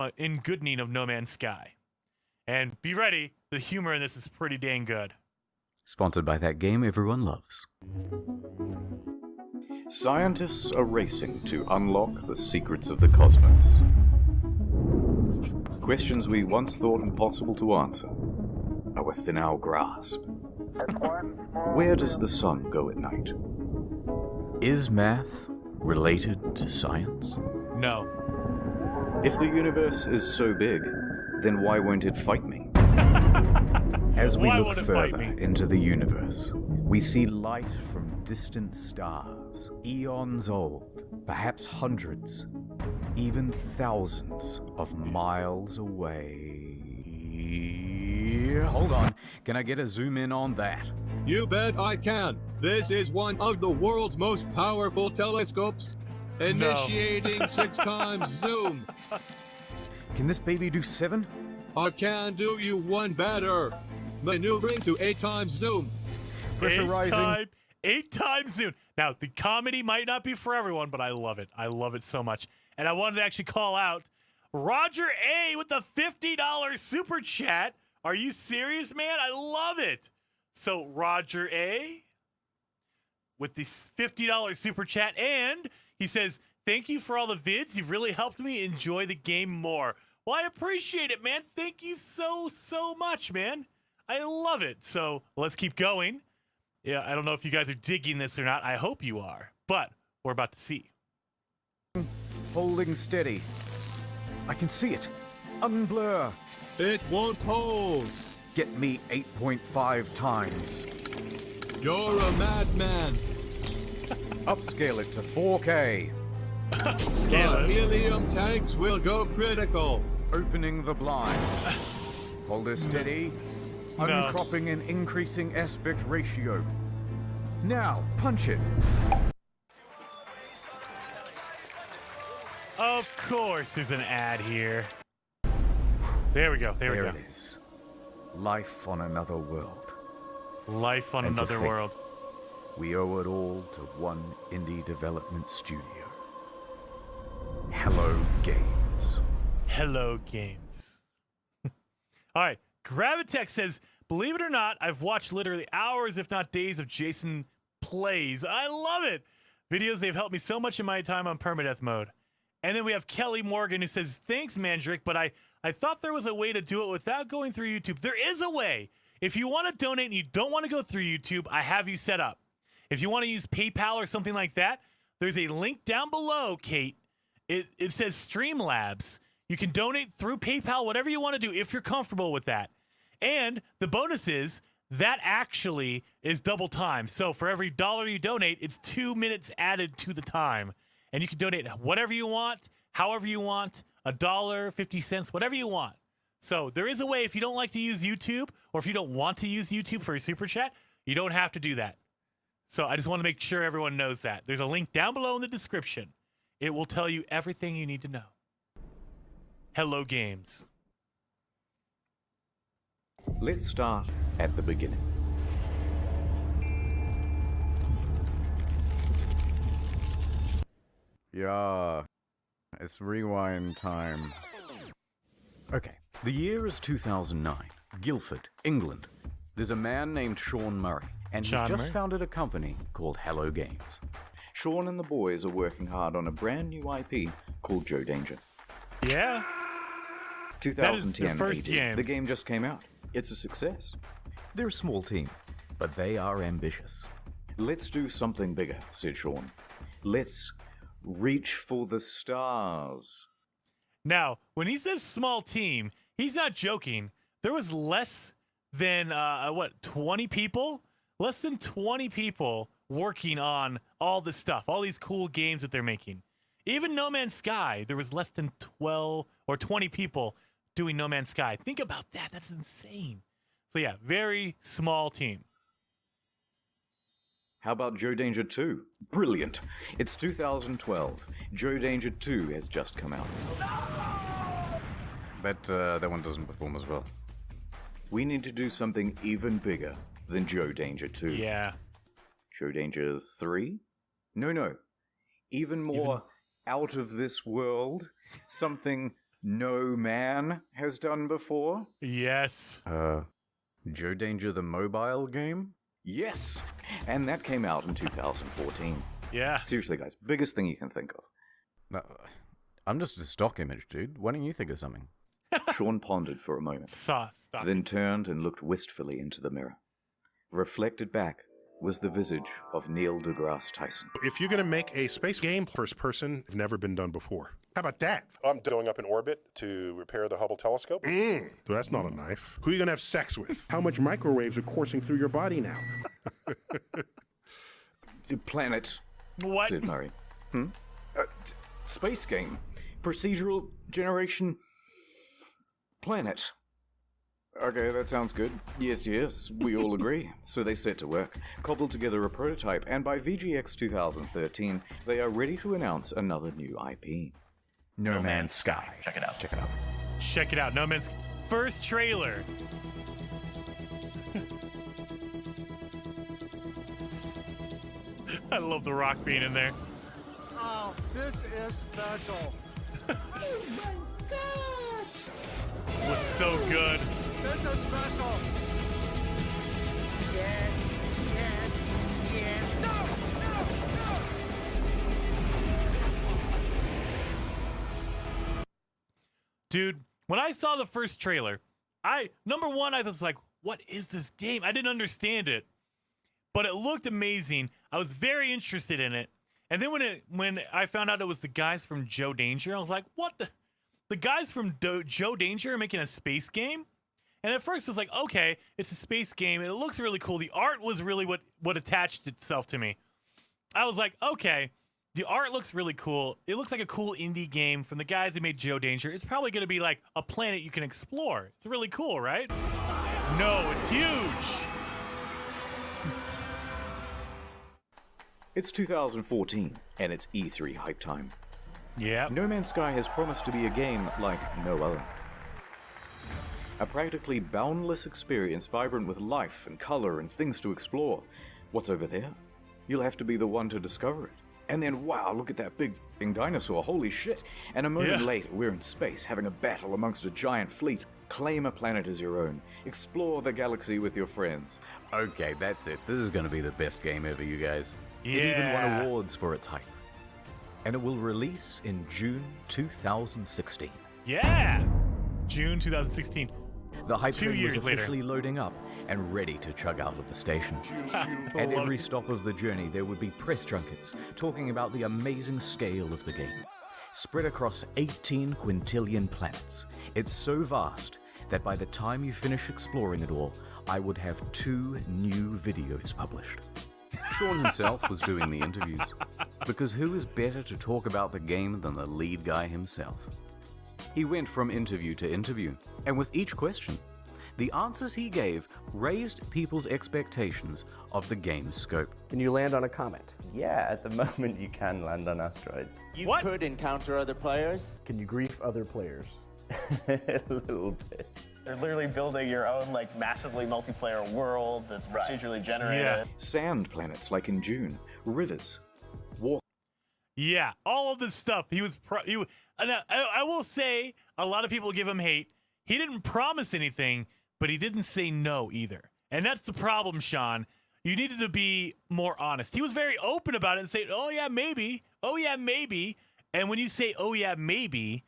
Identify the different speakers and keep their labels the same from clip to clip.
Speaker 1: Engoodening of No Man's Sky. And be ready, the humor in this is pretty dang good.
Speaker 2: Sponsored by that game everyone loves.
Speaker 3: Scientists are racing to unlock the secrets of the cosmos. Questions we once thought impossible to answer are within our grasp. Where does the sun go at night?
Speaker 2: Is math related to science?
Speaker 1: No.
Speaker 3: If the universe is so big, then why won't it fight me? As we
Speaker 1: Why
Speaker 3: look
Speaker 1: won't it fight
Speaker 3: further
Speaker 1: me?
Speaker 3: into the universe, we see light from distant stars, eons old, perhaps hundreds, even thousands of miles away.
Speaker 2: Hold on, can I get a zoom in on that?
Speaker 4: You bet I can. This is one of the world's most powerful telescopes. Initiating 6 times zoom.
Speaker 2: Can this baby do 7?
Speaker 4: I can do you one better. Maneuvering to 8 times zoom.
Speaker 2: Pressurizing.
Speaker 1: 8 times zoom. Now, the comedy might not be for everyone, but I love it. I love it so much. And I wanted to actually call out Roger A. with the $50 super chat. Are you serious, man? I love it. So, Roger A. with the $50 super chat, and he says, thank you for all the vids. You've really helped me enjoy the game more. Well, I appreciate it, man. Thank you so much, man. I love it. So let's keep going. Yeah, I don't know if you guys are digging this or not. I hope you are, but we're about to see.
Speaker 2: Holding steady. I can see it. Unblur.
Speaker 4: It won't hold.
Speaker 2: Get me 8.5 times.
Speaker 4: You're a madman.
Speaker 2: Upscale it to 4K.
Speaker 4: The helium tanks will go critical.
Speaker 2: Opening the blind. Hold it steady.
Speaker 1: No.
Speaker 2: Uncropping and increasing aspect ratio. Now, punch it.
Speaker 1: Of course, there's an ad here. There we go. There we
Speaker 2: There
Speaker 1: go.
Speaker 2: it is. Life on another world.
Speaker 1: Life on
Speaker 2: And to
Speaker 1: another
Speaker 2: think,
Speaker 1: world.
Speaker 2: We owe it all to one indie development studio. Hello Games.
Speaker 1: Hello, games. All right. Gravitech says, believe it or not, I've watched literally hours, if not days, of Jason plays. I love it. Videos, they've helped me so much in my time on permadeath mode. And then we have Kelly Morgan who says, thanks, Mandrick, but I thought there was a way to do it without going through YouTube. There is a way. If you want to donate and you don't want to go through YouTube, I have you set up. If you want to use PayPal or something like that, there's a link down below, Kate. It says Streamlabs. You can donate through PayPal, whatever you want to do, if you're comfortable with that. And the bonus is that actually is double time. So for every dollar you donate, it's 2 minutes added to the time. And you can donate whatever you want, however you want, $1, 50 cents, whatever you want. So there is a way, if you don't like to use YouTube, or if you don't want to use YouTube for a super chat, you don't have to do that. So I just want to make sure everyone knows that. There's a link down below in the description. It will tell you everything you need to know. Hello, games.
Speaker 3: Let's start at the beginning.
Speaker 2: Yeah, it's rewind time. Okay, the year is 2009. Guildford, England. There's a man named Sean Murray, and he's
Speaker 1: Sean
Speaker 2: just
Speaker 1: Murray?
Speaker 2: founded a company called Hello Games.
Speaker 3: Sean and the boys are working hard on a brand new IP called Joe Danger.
Speaker 1: Yeah.
Speaker 3: 2010
Speaker 1: first
Speaker 3: AD.
Speaker 1: game.
Speaker 3: The game just came out. It's a success.
Speaker 2: They're a small team, but they are ambitious.
Speaker 3: Let's do something bigger, said Sean. Let's reach for the stars.
Speaker 1: Now, when he says small team, he's not joking. There was less than, 20 people? Less than 20 people working on all this stuff, all these cool games that they're making. Even No Man's Sky, there was less than 12 or 20 people doing No Man's Sky. Think about that. That's insane. So yeah, very small team.
Speaker 3: How about Joe Danger 2? Brilliant. It's 2012. Joe Danger 2 has just come out.
Speaker 2: Bet that one doesn't perform as well.
Speaker 3: We need to do something even bigger than Joe Danger 2.
Speaker 1: Yeah.
Speaker 3: Joe Danger 3? No. Even more out of this world. Something
Speaker 2: no man has done before?
Speaker 1: Yes.
Speaker 2: Joe Danger the mobile game? Yes! And that came out in 2014.
Speaker 1: Yeah.
Speaker 2: Seriously, guys, biggest thing you can think of. I'm just a stock image, dude. Why don't you think of something? Sean pondered for a moment,
Speaker 1: Stop.
Speaker 2: then turned and looked wistfully into the mirror. Reflected back was the visage of Neil deGrasse Tyson.
Speaker 5: If you're going to make a space game, first person, it's never been done before. How about that? I'm going up in orbit to repair the Hubble telescope. That's not a knife. Who are you going to have sex with? How much microwaves are coursing through your body now?
Speaker 2: Planet.
Speaker 1: What?
Speaker 2: Said Murray. Space game. Procedural generation. Planet. Okay, that sounds good. Yes, we all agree. So they set to work, cobbled together a prototype, and by VGX 2013, they are ready to announce another new IP.
Speaker 3: No Man's Sky.
Speaker 6: Check it out.
Speaker 1: Check it out. No Man's first trailer. I love The Rock being in there.
Speaker 7: Oh, this is special.
Speaker 8: Oh my gosh!
Speaker 1: It was so good.
Speaker 7: This is special.
Speaker 8: Yes. No!
Speaker 1: Dude, when I saw the first trailer, number one, I was like, what is this game? I didn't understand it, but it looked amazing. I was very interested in it. And then when I found out it was the guys from Joe Danger, I was like, what the guys from Joe Danger are making a space game? And at first I was like, okay, it's a space game. And it looks really cool. The art was really what attached itself to me. I was like, okay, the art looks really cool. It looks like a cool indie game from the guys that made Joe Danger. It's probably going to be like a planet you can explore. It's really cool, right? No, it's huge.
Speaker 2: It's 2014, and it's E3 hype time.
Speaker 1: Yeah.
Speaker 2: No Man's Sky has promised to be a game like no other. A practically boundless experience vibrant with life and color and things to explore. What's over there? You'll have to be the one to discover it. And then, wow, look at that big f***ing dinosaur, holy shit. And a moment later, we're in space, having a battle amongst a giant fleet. Claim a planet as your own. Explore the galaxy with your friends. Okay, that's it. This is going to be the best game ever, you guys.
Speaker 1: Yeah.
Speaker 3: It even won awards for its hype. And it will release in June 2016.
Speaker 1: Yeah. June 2016.
Speaker 3: The hype
Speaker 1: 2
Speaker 3: train was
Speaker 1: years later.
Speaker 3: officially loading up and ready to chug out of the station. At every stop of the journey, there would be press junkets talking about the amazing scale of the game. Spread across 18 quintillion planets. It's so vast that by the time you finish exploring it all, I would have 2 new videos published.
Speaker 2: Sean himself was doing the interviews. Because who is better to talk about the game than the lead guy himself? He went from interview to interview, and with each question, the answers he gave raised people's expectations of the game's scope.
Speaker 6: Can you land on a comet? Yeah, at the moment you can land on asteroids. You
Speaker 1: What?
Speaker 6: could encounter other players.
Speaker 9: Can you grief other players?
Speaker 6: A little bit.
Speaker 10: They're literally building your own like massively multiplayer world that's procedurally generated.
Speaker 1: Yeah.
Speaker 2: Sand planets like in June, rivers, water.
Speaker 1: Yeah, all of this stuff. And I will say, a lot of people give him hate. He didn't promise anything, but he didn't say no either. And that's the problem, Sean. You needed to be more honest. He was very open about it and say, oh yeah, maybe. Oh yeah, maybe. And when you say, oh yeah, maybe,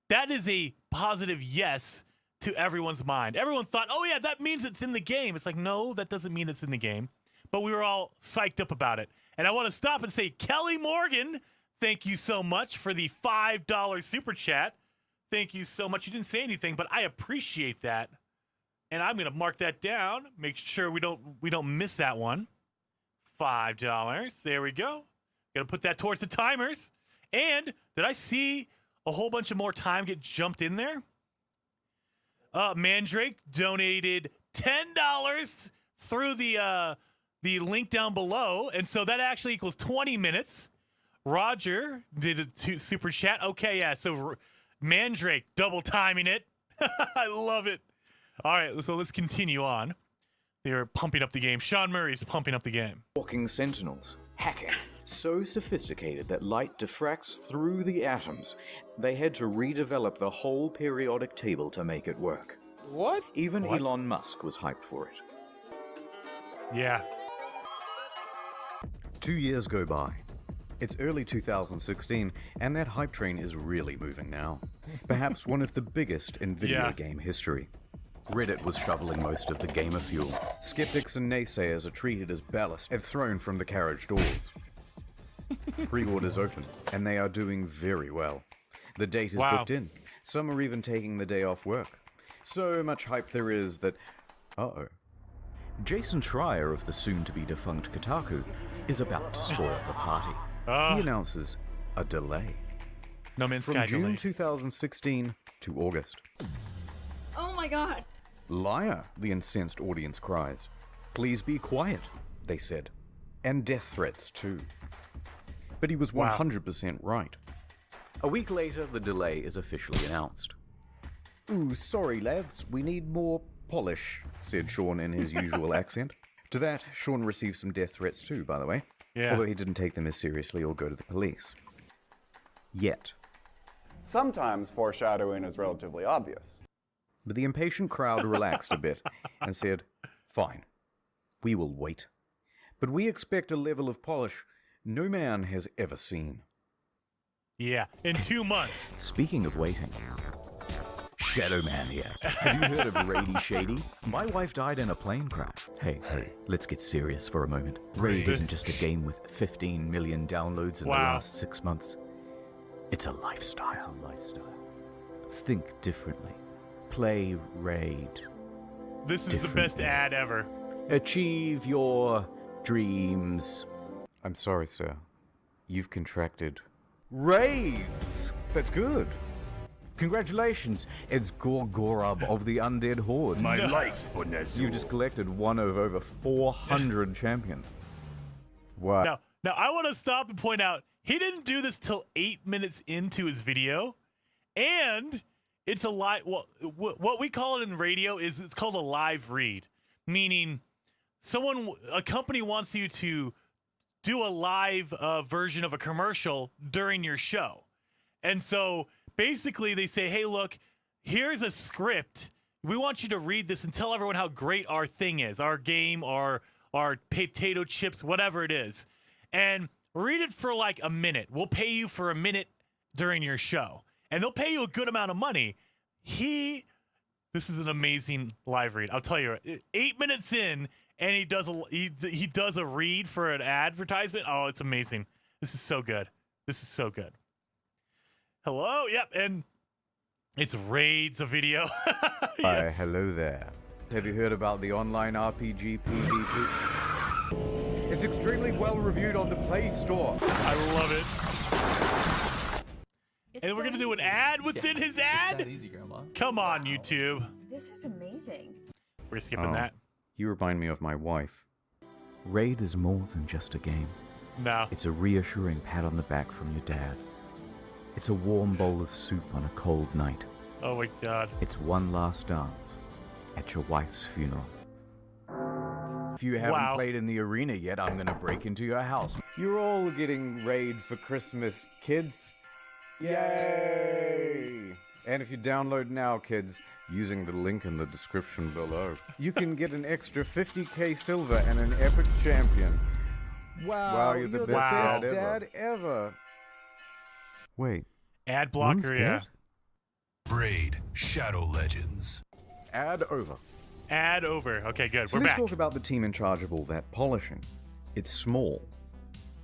Speaker 1: that is a positive yes to everyone's mind. Everyone thought, oh yeah, that means it's in the game. It's like, no, that doesn't mean it's in the game. But we were all psyched up about it. And I want to stop and say, Kelly Morgan, thank you so much for the $5 super chat. Thank you so much. You didn't say anything, but I appreciate that. And I'm going to mark that down. Make sure we don't miss that one. $5. There we go. Got to put that towards the timers. And did I see a whole bunch of more time get jumped in there? Mandrake donated $10 through the link down below, and so that actually equals 20 minutes. Roger did a super chat. Okay, yeah, so Mandrake double timing it. I love it. All right, so let's continue on. They're pumping up the game. Sean Murray's pumping up the game.
Speaker 2: Walking sentinels, hacking, So sophisticated that light diffracts through the atoms, they had to redevelop the whole periodic table to make it work.
Speaker 7: What?
Speaker 2: Even Elon Musk was hyped for it.
Speaker 1: Yeah.
Speaker 3: 2 years go by. It's early 2016, and that hype train is really moving now. Perhaps one of the biggest in video game history. Reddit was shoveling most of the gamer fuel. Skeptics and naysayers are treated as ballast and thrown from the carriage doors. Pre-orders open, and they are doing very well. The date is booked in. Some are even taking the day off work. So much hype there is that... Uh-oh. Jason Schreier of the soon-to-be defunct Kotaku is about to spoil the party. He announces a delay.
Speaker 1: No Man's
Speaker 3: From
Speaker 1: Sky
Speaker 3: June
Speaker 1: delay.
Speaker 3: 2016 to August.
Speaker 8: Oh my god.
Speaker 3: Liar, the incensed audience cries. Please be quiet, they said. And death threats, too. But he was 100% right. A week later, the delay is officially announced. Ooh, sorry lads, we need more polish, said Sean in his usual accent. To that, Sean received some death threats too, by the way.
Speaker 1: Yeah.
Speaker 3: Although he didn't take them as seriously or go to the police. Yet.
Speaker 9: Sometimes foreshadowing is relatively obvious.
Speaker 3: But the impatient crowd relaxed a bit and said, fine, we will wait. But we expect a level of polish no man has ever seen.
Speaker 1: Yeah, in 2 months.
Speaker 3: Speaking of waiting, Shadow Man here. Have you heard of Rady Shady? My wife died in a plane crash. Hey, let's get serious for a moment. Raid isn't just a game with 15 million downloads in the last 6 months. It's a lifestyle. Think differently. Play Raid.
Speaker 1: This is the best ad ever.
Speaker 3: Achieve your dreams. I'm sorry, sir. You've contracted Raids. That's good. Congratulations, it's Gorgorub of the Undead Horde.
Speaker 5: My life for Nezul.
Speaker 3: You just collected one of over 400 champions. Wow.
Speaker 1: Now I want to stop and point out he didn't do this till 8 minutes into his video, and it's a live. What we call it in radio is it's called a live read, meaning a company wants you to do a live version of a commercial during your show, and so. Basically, they say, hey, look, here's a script. We want you to read this and tell everyone how great our thing is, our game, our potato chips, whatever it is. And read it for like a minute. We'll pay you for a minute during your show. And they'll pay you a good amount of money. This is an amazing live read. I'll tell you, 8 minutes in, and he does a read for an advertisement. Oh, it's amazing. This is so good. This is so good. Hello, yep, and it's Raids, a video. Yes.
Speaker 3: Hi, hello there. Have you heard about the online RPG PvP? It's extremely well reviewed on the Play Store.
Speaker 1: I love it. And we're gonna do an ad within his ad?
Speaker 11: That easy, Grandma.
Speaker 1: Come on, YouTube.
Speaker 8: This is amazing.
Speaker 1: We're skipping that.
Speaker 3: You remind me of my wife. Raid is more than just a game.
Speaker 1: No.
Speaker 3: It's a reassuring pat on the back from your dad. It's a warm bowl of soup on a cold night.
Speaker 1: Oh my god.
Speaker 3: It's one last dance at your wife's funeral. If you haven't played in the arena yet, I'm gonna break into your house. You're all getting Raid for Christmas, kids. Yay! And if you download now, kids, using the link in the description below, you can get an extra 50k silver and an epic champion. Wow, you're the best dad ever. Wait.
Speaker 1: Ad blocker, yeah.
Speaker 12: Raid Shadow Legends.
Speaker 3: Ad over.
Speaker 1: Ad over. Okay, good.
Speaker 3: So
Speaker 1: We're
Speaker 3: let's
Speaker 1: back.
Speaker 3: talk about the team in charge of all that polishing. It's small.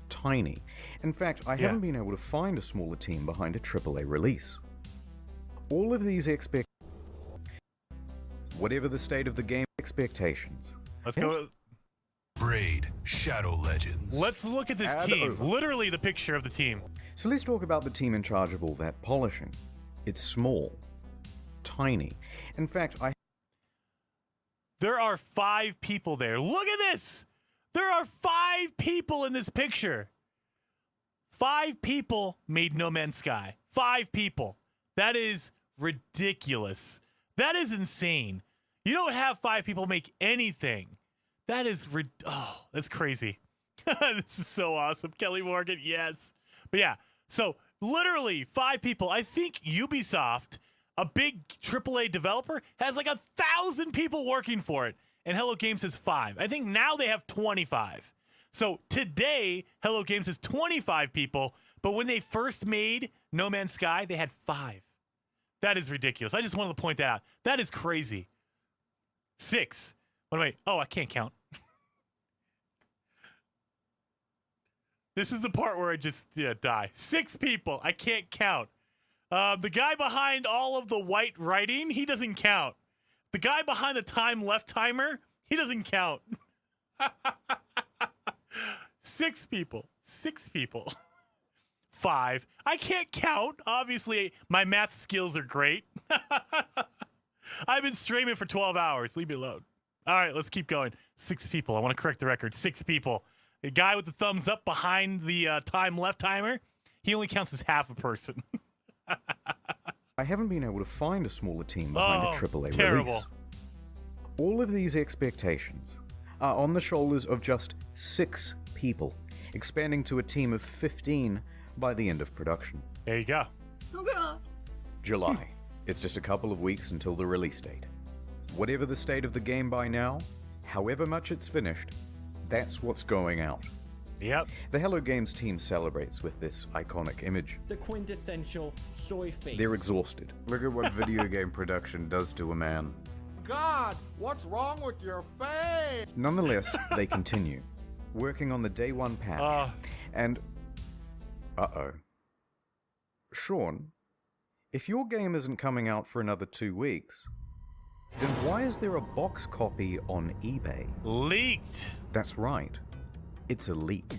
Speaker 3: Tiny. In fact, I haven't been able to find a smaller team behind a AAA release. All of these whatever the state of the game, expectations.
Speaker 1: Let's go.
Speaker 12: Raid Shadow Legends.
Speaker 1: Let's look at this team. Literally the picture of the team.
Speaker 3: So let's talk about the team in charge of all that polishing. It's small. Tiny. In fact,
Speaker 1: There are 5 people there. Look at this! There are 5 people in this picture. 5 people made No Man's Sky. 5 people. That is ridiculous. That is insane. You don't have 5 people make anything. That is that's crazy. This is so awesome. Kelly Morgan, yes. But yeah, so literally 5 people. I think Ubisoft, a big AAA developer, has like 1,000 people working for it. And Hello Games has 5. I think now they have 25. So today, Hello Games has 25 people. But when they first made No Man's Sky, they had 5. That is ridiculous. I just wanted to point that out. That is crazy. 6. Wait. Oh, I can't count. This is the part where I just die. 6 people. I can't count. The guy behind all of the white writing, he doesn't count. The guy behind the time left timer, he doesn't count. 6 people. 6 people. 5. I can't count. Obviously, my math skills are great. I've been streaming for 12 hours. Leave me alone. All right, let's keep going. 6 people. I want to correct the record. 6 people. The guy with the thumbs up behind the time left timer, he only counts as half a person.
Speaker 3: I haven't been able to find a smaller team behind a AAA
Speaker 1: terrible.
Speaker 3: release. All of these expectations are on the shoulders of just 6 people, expanding to a team of 15 by the end of production.
Speaker 1: There you go.
Speaker 8: Oh god.
Speaker 3: July. It's just a couple of weeks until the release date. Whatever the state of the game by now, however much it's finished, that's what's going out.
Speaker 1: Yep.
Speaker 3: The Hello Games team celebrates with this iconic image.
Speaker 11: The quintessential soy face.
Speaker 3: They're exhausted. Look at what video game production does to a man.
Speaker 7: God, what's wrong with your face?
Speaker 3: Nonetheless, they continue, working on the day 1 patch. And... Sean, if your game isn't coming out for another 2 weeks, then why is there a box copy on eBay?
Speaker 1: Leaked!
Speaker 3: That's right. It's a leak.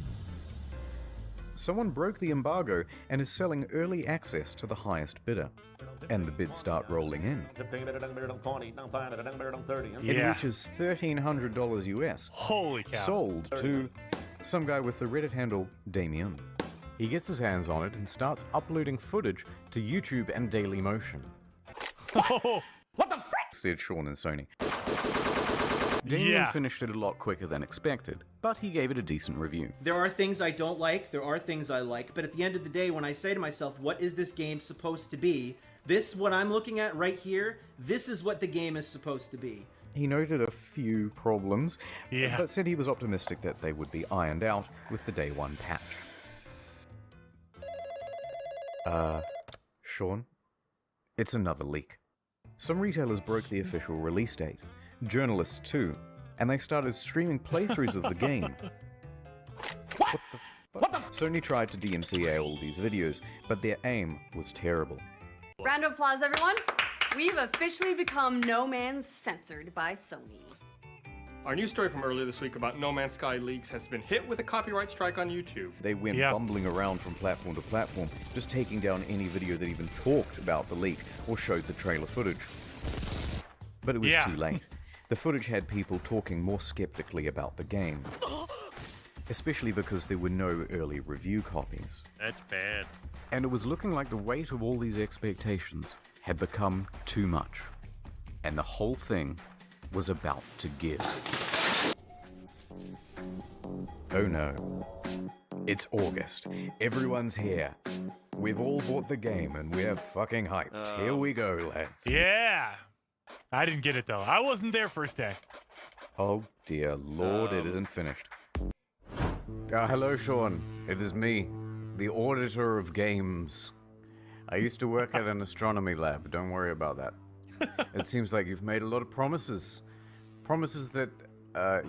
Speaker 3: Someone broke the embargo and is selling early access to the highest bidder. And the bids start rolling in. It reaches $1,300 US.
Speaker 1: Holy cow.
Speaker 3: Sold to some guy with the Reddit handle Damien. He gets his hands on it and starts uploading footage to YouTube and Dailymotion.
Speaker 1: What the frick?
Speaker 3: Said Sean and Sony. Damien finished it a lot quicker than expected, but he gave it a decent review.
Speaker 11: There are things I don't like, there are things I like, but at the end of the day, when I say to myself, what is this game supposed to be? This, what I'm looking at right here, this is what the game is supposed to be.
Speaker 3: He noted a few problems, but said he was optimistic that they would be ironed out with the day 1 patch. Sean? It's another leak. Some retailers broke the official release date. Journalists too. And they started streaming playthroughs of the game. What the Sony tried to DMCA all these videos, but their aim was terrible.
Speaker 13: Round of applause, everyone. We've officially become No Man's censored by Sony.
Speaker 14: Our news story from earlier this week about No Man's Sky leaks has been hit with a copyright strike on YouTube.
Speaker 3: They went bumbling around from platform to platform, just taking down any video that even talked about the leak or showed the trailer footage. But it was too late. The footage had people talking more skeptically about the game. Especially because there were no early review copies.
Speaker 1: That's bad.
Speaker 3: And it was looking like the weight of all these expectations had become too much. And the whole thing was about to give. Oh no. It's August. Everyone's here. We've all bought the game and we're fucking hyped. Here we go, lads.
Speaker 1: Yeah. I didn't get it though. I wasn't there first day.
Speaker 3: Oh dear Lord, it isn't finished. Hello, Sean. It is me, the auditor of games. I used to work at an astronomy lab. Don't worry about that. It seems like you've made a lot of promises. Promises that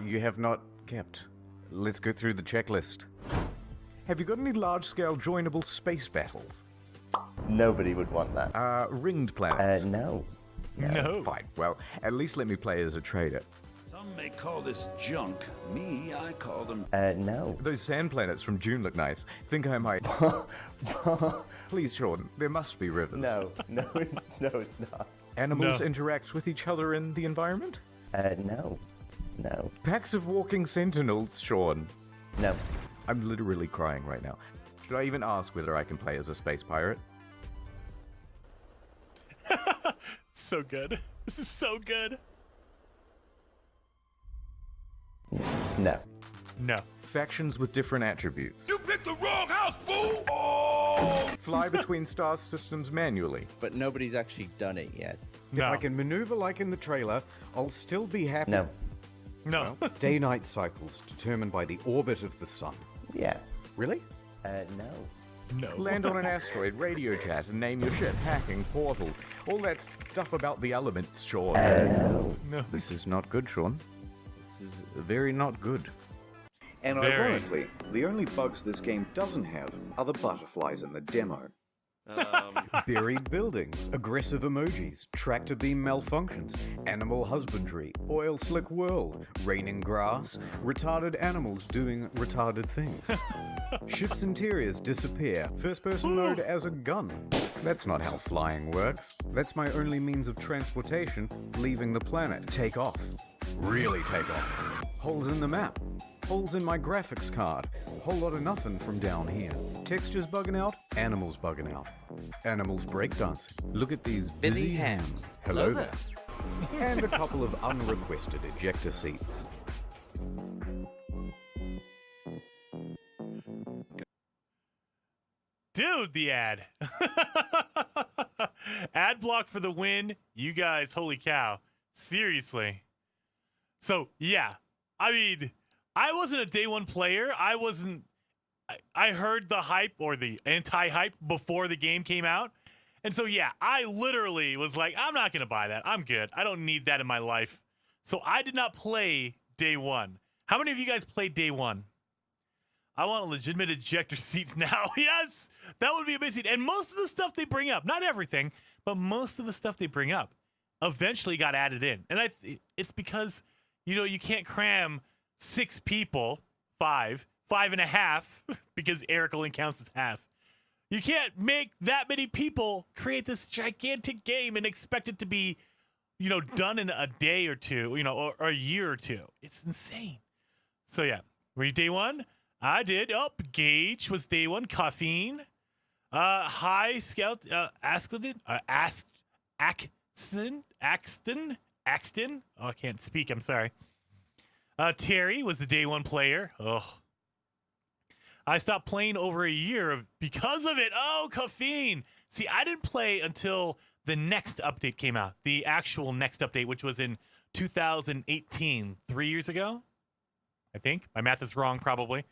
Speaker 3: you have not kept. Let's go through the checklist. Have you got any large-scale joinable space battles?
Speaker 6: Nobody would want that.
Speaker 3: Ringed planets?
Speaker 6: No.
Speaker 1: No.
Speaker 3: Fine. Well, at least let me play as a trader.
Speaker 12: Some may call this junk. Me, I call them...
Speaker 6: no.
Speaker 3: Those sand planets from June look nice. Think I might... Please, Sean, there must be rivers.
Speaker 6: No, it's not.
Speaker 3: Animals interact with each other in the environment?
Speaker 6: No.
Speaker 3: Packs of walking sentinels, Sean.
Speaker 6: No.
Speaker 3: I'm literally crying right now. Should I even ask whether I can play as a space pirate?
Speaker 1: So good. This is so good.
Speaker 6: No.
Speaker 1: No.
Speaker 3: factions with different attributes.
Speaker 12: You picked the wrong house, fool! Oh!
Speaker 3: Fly between star systems manually.
Speaker 6: But nobody's actually done it yet.
Speaker 3: If I can maneuver like in the trailer, I'll still be happy.
Speaker 6: No.
Speaker 1: No.
Speaker 3: Well, day-night cycles determined by the orbit of the sun.
Speaker 6: Yeah.
Speaker 3: Really?
Speaker 6: No.
Speaker 1: No.
Speaker 3: Land on an asteroid, radio chat, and name your ship, hacking, portals, all that stuff about the elements, Sean.
Speaker 1: No.
Speaker 3: This is not good, Sean. This is very not good.
Speaker 2: And ironically, the only bugs this game doesn't have are the butterflies in the demo.
Speaker 3: Buried buildings, aggressive emojis, tractor beam malfunctions, animal husbandry, oil slick world, raining grass, retarded animals doing retarded things. Ship's interiors disappear, first person mode as a gun. That's not how flying works. That's my only means of transportation, leaving the planet. Take off. Really take off. Holes in the map. Holes in my graphics card. Whole lot of nothing from down here. Textures bugging out, animals bugging out. Animals breakdancing. Look at these busy hands. Hello there. And a couple of unrequested ejector seats.
Speaker 1: Dude, the ad. Ad block for the win. You guys, holy cow. Seriously. So, yeah. I mean, I wasn't a day one player. I heard the hype or the anti-hype before the game came out. And so, yeah, I literally was like, I'm not going to buy that. I'm good. I don't need that in my life. So I did not play day one. How many of you guys played day one? I want legitimate ejector seats now. Yes, that would be amazing. And most of the stuff they bring up, not everything, but most of the stuff they bring up eventually got added in. And it's because, you can't cram 6 people, 5.5, because Eric only counts as half. You can't make that many people create this gigantic game and expect it to be, done in a day or two, or a year or two. It's insane. So yeah, were you day one? I did. Oh, Gage was day one. Caffeine. High Scout. Axton. Oh, I can't speak. I'm sorry. Terry was the day one player. Oh. I stopped playing over a year because of it. Oh, Caffeine. See, I didn't play until the next update came out. The actual next update, which was in 2018. 3 years ago? I think. My math is wrong, probably.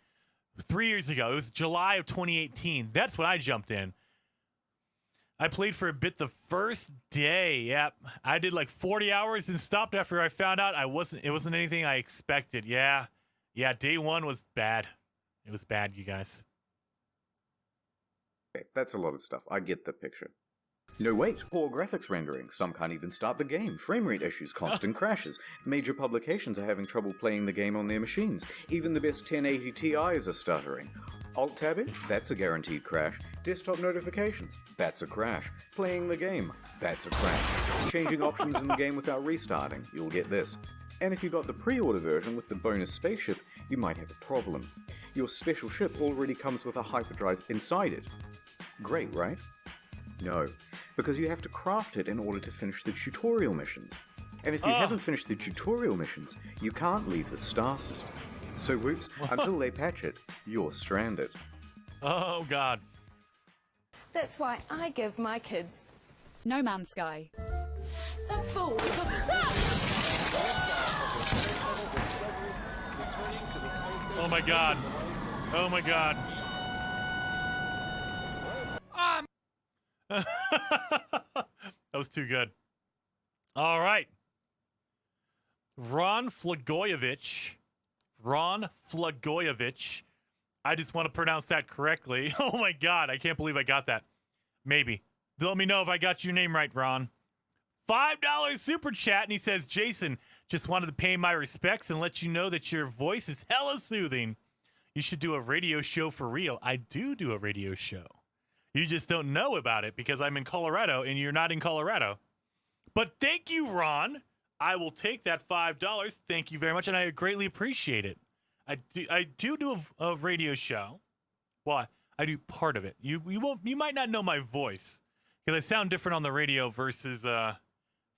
Speaker 1: 3 years ago. It was July of 2018. That's when I jumped in. I played for a bit the first day. Yep. I did like 40 hours and stopped after I found out it wasn't anything I expected. Yeah. Yeah, day one was bad. It was bad, you guys.
Speaker 2: Okay, that's a lot of stuff. I get the picture. No, wait. Poor graphics rendering. Some can't even start the game. Frame rate issues, constant crashes. Major publications are having trouble playing the game on their machines. Even the best 1080 Ti's are stuttering. Alt-tab it? That's a guaranteed crash. Desktop notifications? That's a crash. Playing the game? That's a crash. Changing options in the game without restarting? You'll get this. And if you got the pre-order version with the bonus spaceship, you might have a problem. Your special ship already comes with a hyperdrive inside it. Great, right? No, because you have to craft it in order to finish the tutorial missions. And if you haven't finished the tutorial missions, you can't leave the star system. So whoops, until they patch it, you're stranded.
Speaker 1: Oh, God.
Speaker 15: That's why I give my kids
Speaker 16: No Man's Sky.
Speaker 15: the full.
Speaker 1: Oh, my God. Oh, my God. That was too good. All right. Ron Flagoyevich. I just want to pronounce that correctly. Oh my God, I can't believe I got that. Maybe. Let me know if I got your name right, Ron. $5 super chat, and he says, Jason, just wanted to pay my respects and let you know that your voice is hella soothing. You should do a radio show for real. I do a radio show. You just don't know about it because I'm in Colorado and you're not in Colorado. But thank you, Ron. I will take that $5. Thank you very much, and I greatly appreciate it. I do a radio show. Well, I do part of it. You might not know my voice because I sound different on the radio versus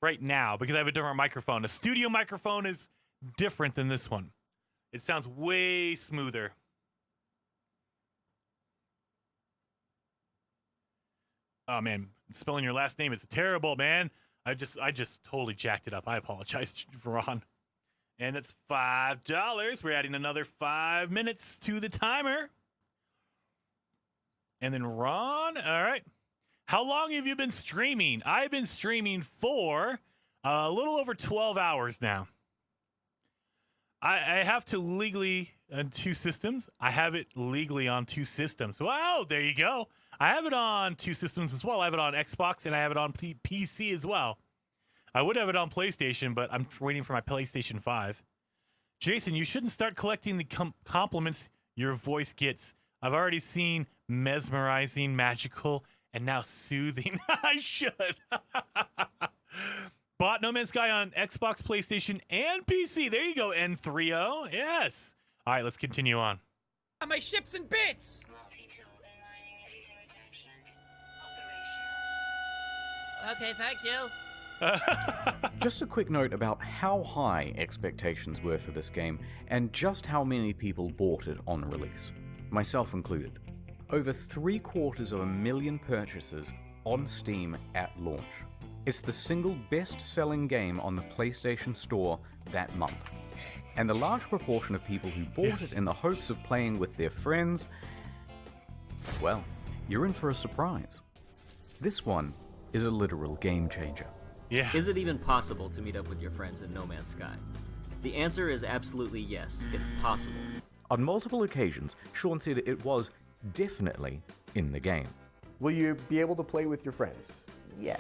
Speaker 1: right now because I have a different microphone. A studio microphone is different than this one. It sounds way smoother. Oh man, spelling your last name is terrible, man. I just totally jacked it up. I apologize, Ron. And that's $5. We're adding another 5 minutes to the timer. And then Ron, all right. How long have you been streaming? I've been streaming for a little over 12 hours now. I have to legally on 2 systems. I have it legally on 2 systems. Wow, there you go. I have it on 2 systems as well. I have it on Xbox and I have it on PC as well. I would have it on PlayStation, but I'm waiting for my PlayStation 5. Jason, you shouldn't start collecting the compliments your voice gets. I've already seen mesmerizing, magical, and now soothing. I should. Bought No Man's Sky on Xbox, PlayStation, and PC. There you go, N3O. Yes. All right, let's continue on.
Speaker 16: My ship's in bits! Okay, thank you.
Speaker 3: Just a quick note about how high expectations were for this game and just how many people bought it on release, myself included. Over 750,000 purchases on Steam at launch. It's the single best-selling game on the PlayStation Store that month. And the large proportion of people who bought it in the hopes of playing with their friends, well, you're in for a surprise. This one is a literal game changer.
Speaker 1: Yeah.
Speaker 17: Is it even possible to meet up with your friends in No Man's Sky? The answer is absolutely yes, it's possible.
Speaker 3: On multiple occasions, Sean said it was definitely in the game.
Speaker 18: Will you be able to play with your friends?
Speaker 6: Yeah.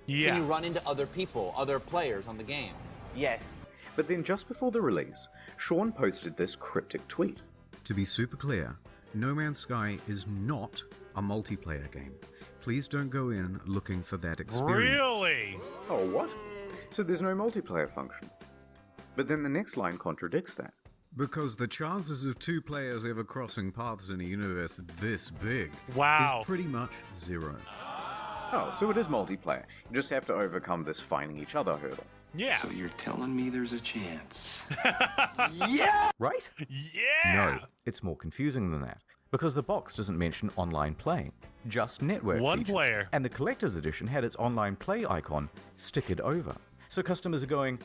Speaker 1: Yeah.
Speaker 19: Can you run into other people, other players on the game?
Speaker 6: Yes.
Speaker 2: But then just before the release, Sean posted this cryptic tweet.
Speaker 20: To be super clear, No Man's Sky is not a multiplayer game. Please don't go in looking for that experience.
Speaker 1: Really?
Speaker 2: Oh, what? So there's no multiplayer function. But then the next line contradicts that.
Speaker 20: Because the chances of 2 players ever crossing paths in a universe this big
Speaker 1: wow.
Speaker 20: is pretty much 0.
Speaker 2: Oh, so it is multiplayer. You just have to overcome this finding each other hurdle.
Speaker 1: Yeah.
Speaker 21: So you're telling me there's a chance?
Speaker 2: Yeah!
Speaker 3: Right?
Speaker 1: Yeah!
Speaker 3: No, it's more confusing than that. Because the box doesn't mention online play, just network
Speaker 1: One
Speaker 3: features.
Speaker 1: player.
Speaker 3: And the collector's edition had its online play icon stickered over. So customers are going,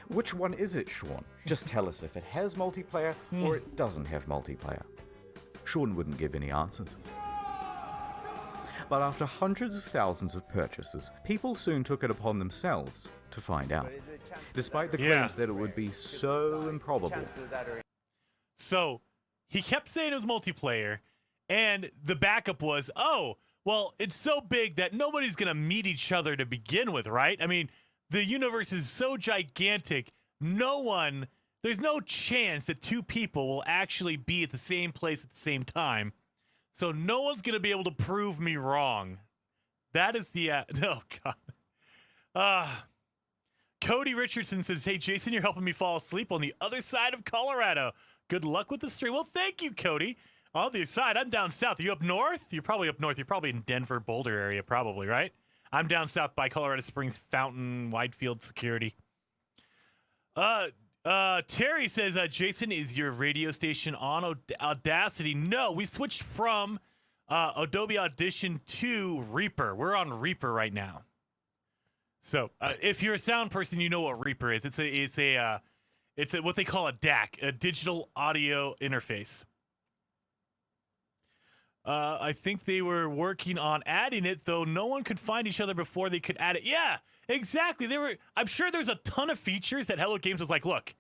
Speaker 3: which one is it, Sean? Just tell us if it has multiplayer or it doesn't have multiplayer. Sean wouldn't give any answers. But after hundreds of thousands of purchases, people soon took it upon themselves to find out. Despite the claims that it would be so improbable.
Speaker 1: So, he kept saying it was multiplayer, and the backup was, oh, well, it's so big that nobody's going to meet each other to begin with, right? I mean, the universe is so gigantic, there's no chance that 2 people will actually be at the same place at the same time. So no one's going to be able to prove me wrong. That is the, oh God. Cody Richardson says, hey, Jason, you're helping me fall asleep on the other side of Colorado. Good luck with the stream. Well, thank you, Cody. On the other side, I'm down south. Are you up north? You're probably up north. You're probably in Denver, Boulder area, probably, right? I'm down south by Colorado Springs, Fountain, Widefield Security. Terry says, Jason, is your radio station on Audacity? No, we switched from Adobe Audition to Reaper. We're on Reaper right now. So if you're a sound person, you know what Reaper is. It's a what they call a DAC, a digital audio interface. I think they were working on adding it, though no one could find each other before they could add it. Yeah, exactly. I'm sure there's a ton of features that Hello Games was like, look,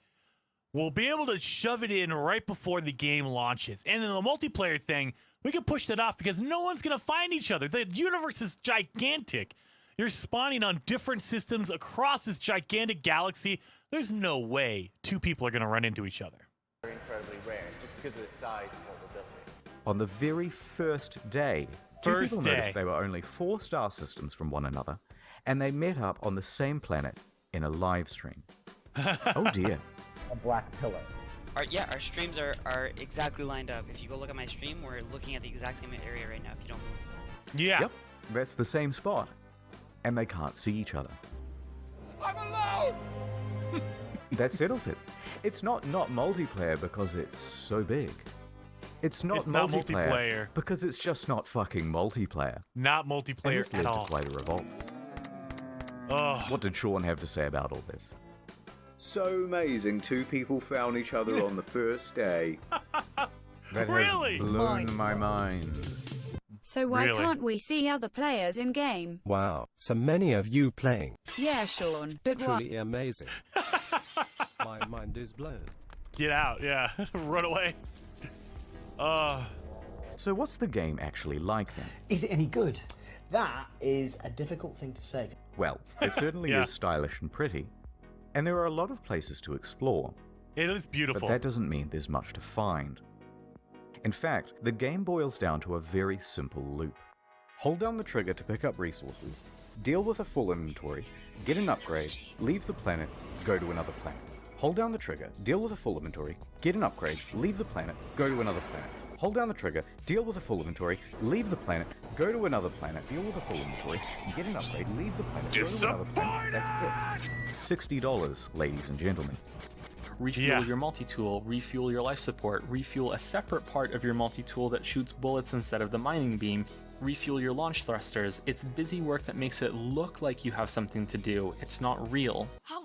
Speaker 1: we'll be able to shove it in right before the game launches. And in the multiplayer thing, we can push that off because no one's going to find each other. The universe is gigantic. You're spawning on different systems across this gigantic galaxy. There's no way 2 people are going to run into each other.
Speaker 6: Incredibly rare, just because of the size of what we're building.
Speaker 3: On the very first day, 2 people noticed they were only 4 star systems from one another, and they met up on the same planet in a live stream. Oh dear.
Speaker 6: A black pillow.
Speaker 22: Our streams are exactly lined up. If you go look at my stream, we're looking at the exact same area right now if you don't move.
Speaker 1: Yeah.
Speaker 3: Yep, that's the same spot. And they can't see each other.
Speaker 16: I'm alone!
Speaker 3: That settles it. It's not multiplayer because it's so big. It's not multiplayer because it's just not fucking multiplayer.
Speaker 1: Not multiplayer
Speaker 3: this led
Speaker 1: at all.
Speaker 3: to quite a revolt. What did Sean have to say about all this?
Speaker 2: So amazing, 2 people found each other on the first day.
Speaker 3: That
Speaker 1: Really?
Speaker 3: has blown my mind.
Speaker 4: So why can't we see other players in game?
Speaker 10: Wow, so many of you playing.
Speaker 4: Yeah, Sean, but why?
Speaker 10: Truly amazing. My mind is blown.
Speaker 1: Get out, yeah. Run away.
Speaker 3: So what's the game actually like then?
Speaker 23: Is it any good? That is a difficult thing to say.
Speaker 3: Well, it certainly is stylish and pretty, and there are a lot of places to explore.
Speaker 1: It is beautiful.
Speaker 3: But that doesn't mean there's much to find. In fact, the game boils down to a very simple loop. Hold down the trigger to pick up resources, deal with a full inventory, get an upgrade, leave the planet, go to another planet. Hold down the trigger, deal with a full inventory, get an upgrade, leave the planet, go to another planet. Hold down the trigger, deal with a full inventory, leave the planet, go to another planet, deal with a full inventory, get an upgrade, leave the planet, go to another planet. That's it. $60, ladies and gentlemen.
Speaker 24: Refuel your multi-tool, refuel your life support, refuel a separate part of your multi-tool that shoots bullets instead of the mining beam, refuel your launch thrusters. It's busy work that makes it look like you have something to do. It's not real.
Speaker 4: How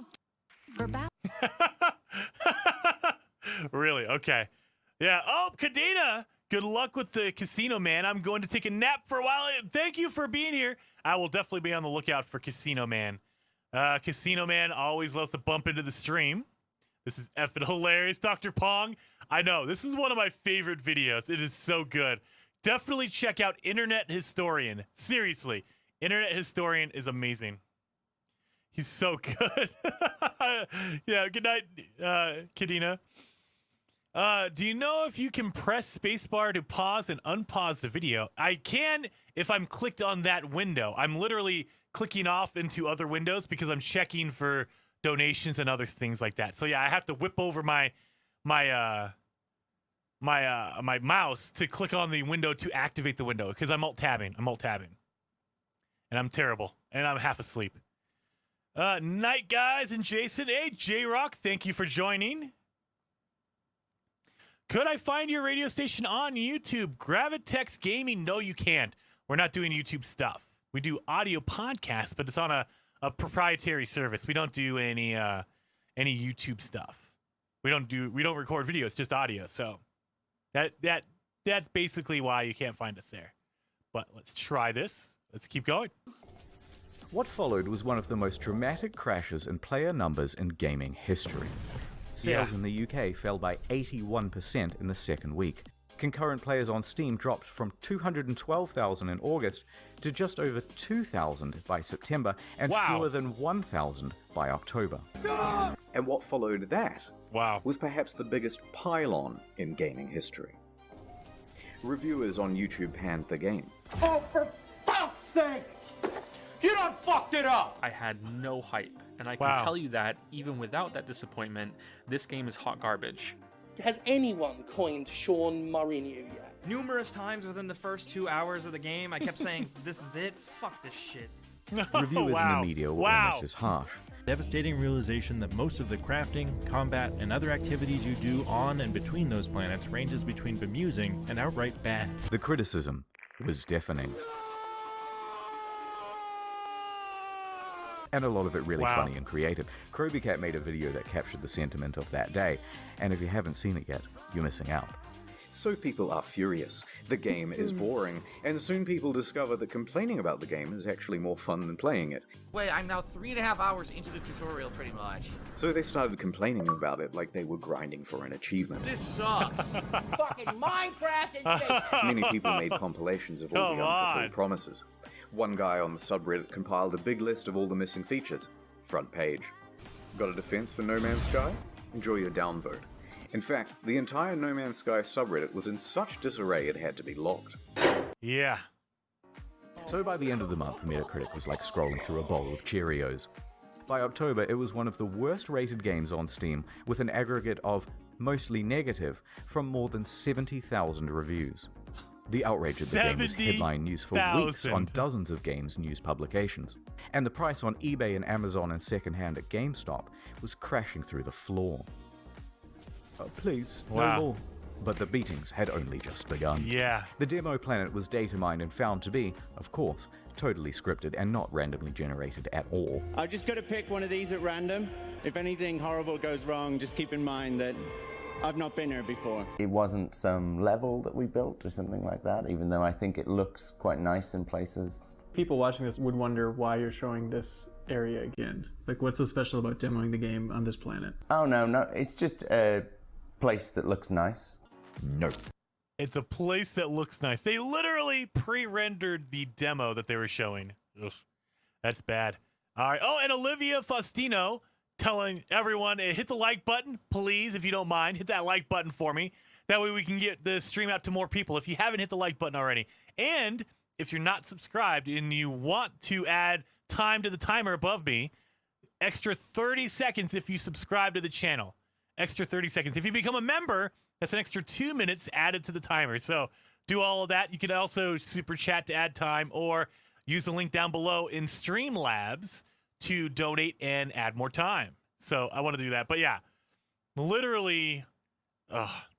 Speaker 1: Really? Okay. Yeah. Oh, Kadena, good luck with the casino, man. I'm going to take a nap for a while. Thank you for being here. I will definitely be on the lookout for Casino Man. Casino Man always loves to bump into the stream. This is effing hilarious. Dr. Pong, I know, this is one of my favorite videos. It is so good. Definitely check out Internet Historian. Seriously, Internet Historian is amazing. He's so good. Yeah, good night, Kadena. Do you know if you can press spacebar to pause and unpause the video? I can if I'm clicked on that window. I'm literally clicking off into other windows because I'm checking for donations and other things like that. So yeah, I have to whip over my mouse to click on the window to activate the window because I'm alt-tabbing. And I'm terrible. And I'm half asleep. Night, guys, and Jason. Hey, J-Rock, thank you for joining. Could I find your radio station on YouTube? Gravitex Gaming? No, you can't. We're not doing YouTube stuff. We do audio podcasts, but it's on a proprietary service. We don't do any YouTube stuff. We don't record videos, just audio. So that's basically why you can't find us there. But let's try this. Let's keep going.
Speaker 3: What followed was one of the most dramatic crashes in player numbers in gaming history. Sales in the UK fell by 81% in the second week. Concurrent players on Steam dropped from 212,000 in August to just over 2,000 by September and fewer than 1,000 by October.
Speaker 2: And what followed that was perhaps the biggest pylon in gaming history. Reviewers on YouTube panned the game.
Speaker 25: Oh, for fuck's sake! You done fucked it up!
Speaker 24: I had no hype, and I can tell you that, even without that disappointment, this game is hot garbage.
Speaker 26: Has anyone coined Sean Mourinho yet?
Speaker 27: Numerous times within the first 2 hours of the game, I kept saying, this is it? Fuck this shit.
Speaker 3: Reviewers in the media were almost as harsh.
Speaker 28: Devastating realization that most of the crafting, combat, and other activities you do on and between those planets ranges between bemusing and outright bad.
Speaker 3: The criticism was deafening. And a lot of it really funny and creative. Krobycat made a video that captured the sentiment of that day, and if you haven't seen it yet, you're missing out.
Speaker 2: So people are furious. The game is boring, and soon people discover that complaining about the game is actually more fun than playing it.
Speaker 16: Wait, I'm now 3.5 hours into the tutorial, pretty much.
Speaker 2: So they started complaining about it like they were grinding for an achievement.
Speaker 16: This sucks. Fucking Minecraft and shit.
Speaker 2: Many people made compilations of all the unfulfilled promises. One guy on the subreddit compiled a big list of all the missing features. Front page. Got a defense for No Man's Sky? Enjoy your downvote. In fact, the entire No Man's Sky subreddit was in such disarray it had to be locked.
Speaker 1: Yeah.
Speaker 3: So by the end of the month, Metacritic was like scrolling through a bowl of Cheerios. By October, it was one of the worst rated games on Steam, with an aggregate of mostly negative from more than 70,000 reviews. The outrage at the game was headline news for weeks on dozens of games news publications, and the price on eBay and Amazon and secondhand at GameStop was crashing through the floor. Please, no more. But the beatings had only just begun.
Speaker 1: Yeah.
Speaker 3: The demo planet was data mined and found to be, of course, totally scripted and not randomly generated at all.
Speaker 5: I've just got to pick one of these at random. If anything horrible goes wrong, just keep in mind that I've not been here before.
Speaker 6: It wasn't some level that we built or something like that, even though I think it looks quite nice in places.
Speaker 7: People watching this would wonder why you're showing this area again. Like, what's so special about demoing the game on this planet?
Speaker 6: Oh, no, it's just a place that looks nice.
Speaker 3: No.
Speaker 1: It's a place that looks nice. They literally pre-rendered the demo that they were showing. Ugh, that's bad. All right. Oh, and Olivia Faustino telling everyone, hit the like button, please, if you don't mind. Hit that like button for me. That way we can get the stream out to more people if you haven't hit the like button already. And if you're not subscribed and you want to add time to the timer above me, extra 30 seconds if you subscribe to the channel. Extra 30 seconds. If you become a member, that's an extra 2 minutes added to the timer. So do all of that. You can also super chat to add time or use the link down below in Streamlabs to donate and add more time. So I want to do that. But yeah, literally,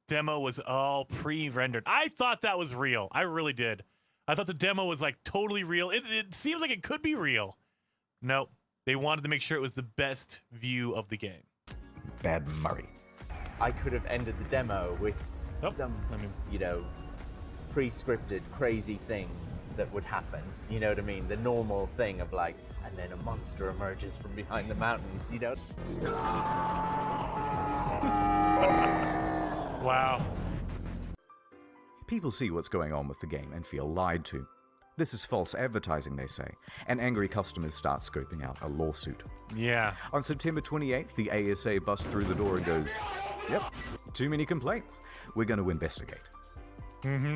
Speaker 1: demo was all pre-rendered. I thought that was real. I really did. I thought the demo was like totally real. It seems like it could be real. Nope. They wanted to make sure it was the best view of the game.
Speaker 3: Bad Murray.
Speaker 8: I could have ended the demo with some, pre-scripted crazy thing that would happen. You know what I mean? The normal thing of like, and then a monster emerges from behind the mountains, you know?
Speaker 1: Wow.
Speaker 3: People see what's going on with the game and feel lied to. This is false advertising, they say, and angry customers start scoping out a lawsuit.
Speaker 1: Yeah.
Speaker 3: On September 28th, the ASA busts through the door and goes, yep, too many complaints. We're going to investigate.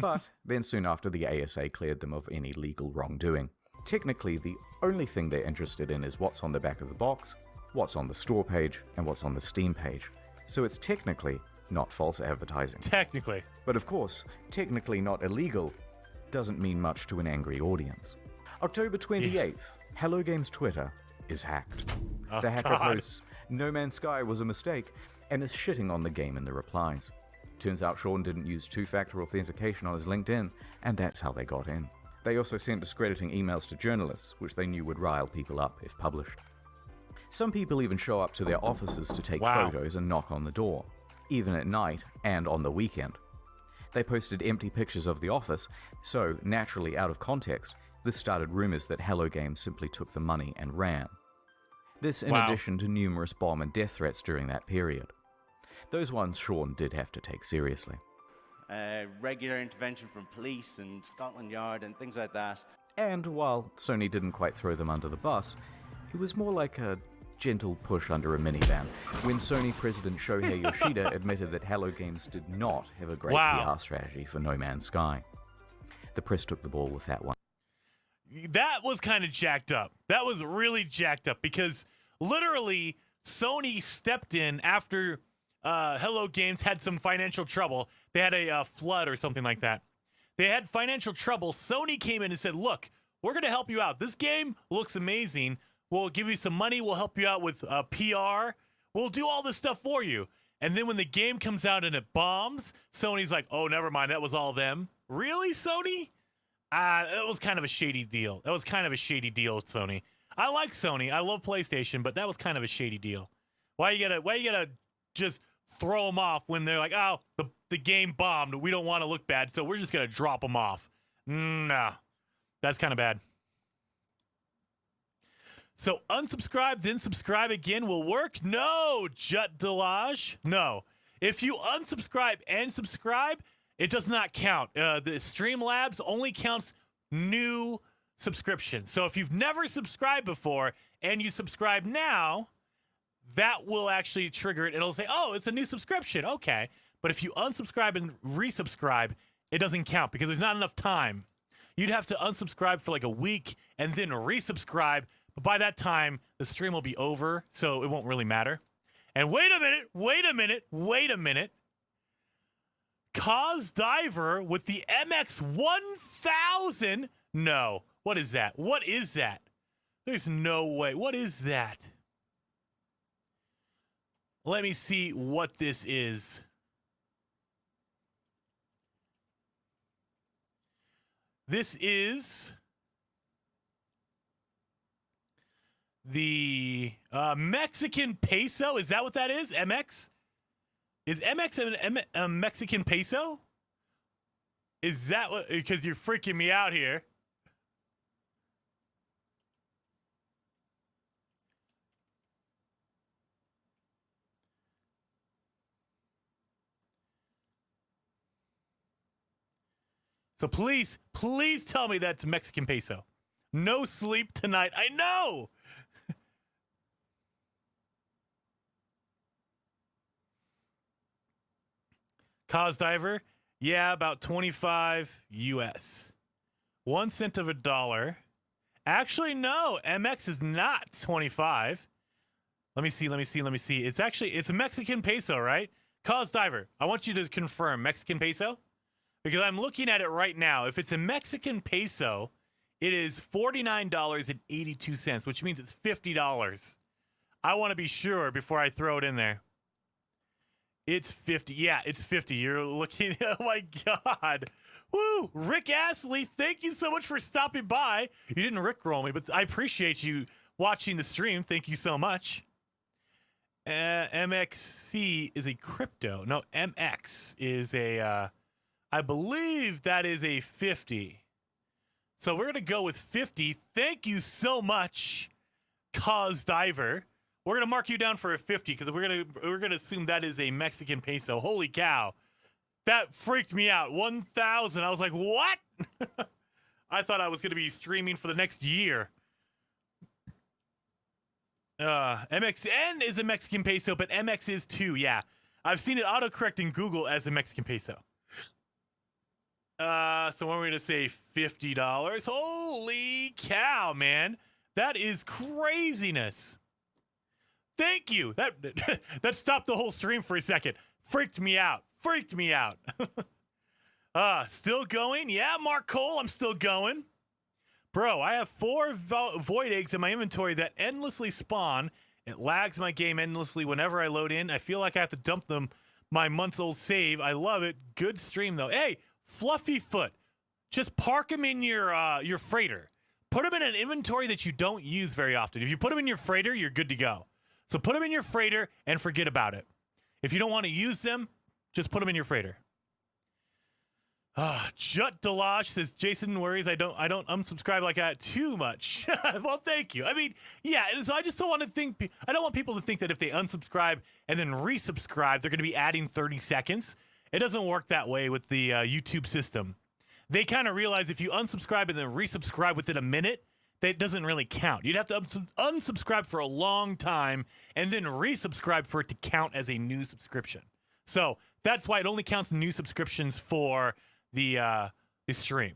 Speaker 3: But then soon after, the ASA cleared them of any legal wrongdoing. Technically, the only thing they're interested in is what's on the back of the box, what's on the store page, and what's on the Steam page. So it's technically not false advertising.
Speaker 1: Technically.
Speaker 3: But of course, technically not illegal doesn't mean much to an angry audience. October 28th, Hello Games Twitter is hacked. The hacker posts, No Man's Sky was a mistake, and is shitting on the game in the replies. Turns out Sean didn't use two-factor authentication on his LinkedIn, and that's how they got in. They also sent discrediting emails to journalists, which they knew would rile people up if published. Some people even show up to their offices to take photos and knock on the door, even at night and on the weekend. They posted empty pictures of the office, so, naturally out of context, this started rumors that Hello Games simply took the money and ran. This in addition to numerous bomb and death threats during that period. Those ones Sean did have to take seriously.
Speaker 5: Regular intervention from police and Scotland Yard and things like that.
Speaker 3: And while Sony didn't quite throw them under the bus, it was more like a gentle push under a minivan when Sony President Shohei Yoshida admitted that Hello Games did not have a great PR strategy for No Man's Sky. The press took the ball with that one.
Speaker 1: That was kind of jacked up. That was really jacked up because literally Sony stepped in after Hello Games had some financial trouble. They had a flood or something like that. They had financial trouble. Sony came in and said, look, we're going to help you out. This game looks amazing. We'll give you some money. We'll help you out with PR. We'll do all this stuff for you. And then when the game comes out and it bombs, Sony's like, oh, never mind. That was all them. Really, Sony? That was kind of a shady deal. That was kind of a shady deal with Sony. I like Sony. I love PlayStation, but that was kind of a shady deal. Why you gotta just throw them off when they're like, oh, the game bombed. We don't want to look bad, so we're just going to drop them off. Nah, that's kind of bad. So unsubscribe, then subscribe again will work? No, Jut Delage. No. If you unsubscribe and subscribe, it does not count. The Streamlabs only counts new subscriptions. So if you've never subscribed before and you subscribe now, that will actually trigger it. It'll say, oh, it's a new subscription. Okay. But if you unsubscribe and resubscribe, it doesn't count because there's not enough time. You'd have to unsubscribe for like a week and then resubscribe. But by that time, the stream will be over, so it won't really matter. And wait a minute. Cause Diver with the MX 1000. No. What is that? What is that? There's no way. What is that? Let me see what this is. This is the Mexican peso. Is that what that is? MX? Is MX a Mexican peso? Is that what? Because you're freaking me out here. So please tell me that's Mexican peso. No sleep tonight. I know. Cause Diver, yeah, about 25 US. 1 cent of a dollar. Actually, no, MX is not 25. Let me see. It's a Mexican peso, right? Cause Diver, I want you to confirm Mexican peso. Because I'm looking at it right now. If it's a Mexican peso, it is $49.82, which means it's $50. I want to be sure before I throw it in there. It's 50. Yeah, it's 50. You're looking. Oh, my God. Woo. Rick Astley, thank you so much for stopping by. You didn't Rickroll me, but I appreciate you watching the stream. Thank you so much. MXC is a crypto. No, MX is a... I believe that is a 50. So we're going to go with 50. Thank you so much, Cause Diver. We're going to mark you down for a 50 because we're going to assume that is a Mexican peso. Holy cow. That freaked me out. 1,000. I was like, what? I thought I was going to be streaming for the next year. MXN is a Mexican peso, but MX is too. Yeah. I've seen it autocorrect in Google as a Mexican peso. So we're going to say $50. Holy cow, man. That is craziness. Thank you. That stopped the whole stream for a second. Freaked me out. Still going? Yeah, Mark Cole, I'm still going. Bro, I have 4 void eggs in my inventory that endlessly spawn. It lags my game endlessly whenever I load in. I feel like I have to dump them my months-old save. I love it. Good stream, though. Hey, Fluffy Foot, just park them in your freighter. Put them in an inventory that you don't use very often. If you put them in your freighter, you're good to go. So put them in your freighter and forget about it. If you don't want to use them, just put them in your freighter. Jut Delage says, Jason worries I don't unsubscribe like that too much. Well, thank you. I mean, yeah, and so I just don't want people to think that if they unsubscribe and then resubscribe, they're going to be adding 30 seconds. It doesn't work that way with the YouTube system. They kind of realize if you unsubscribe and then resubscribe within a minute, that doesn't really count. You'd have to unsubscribe for a long time and then resubscribe for it to count as a new subscription. So that's why it only counts new subscriptions for the stream.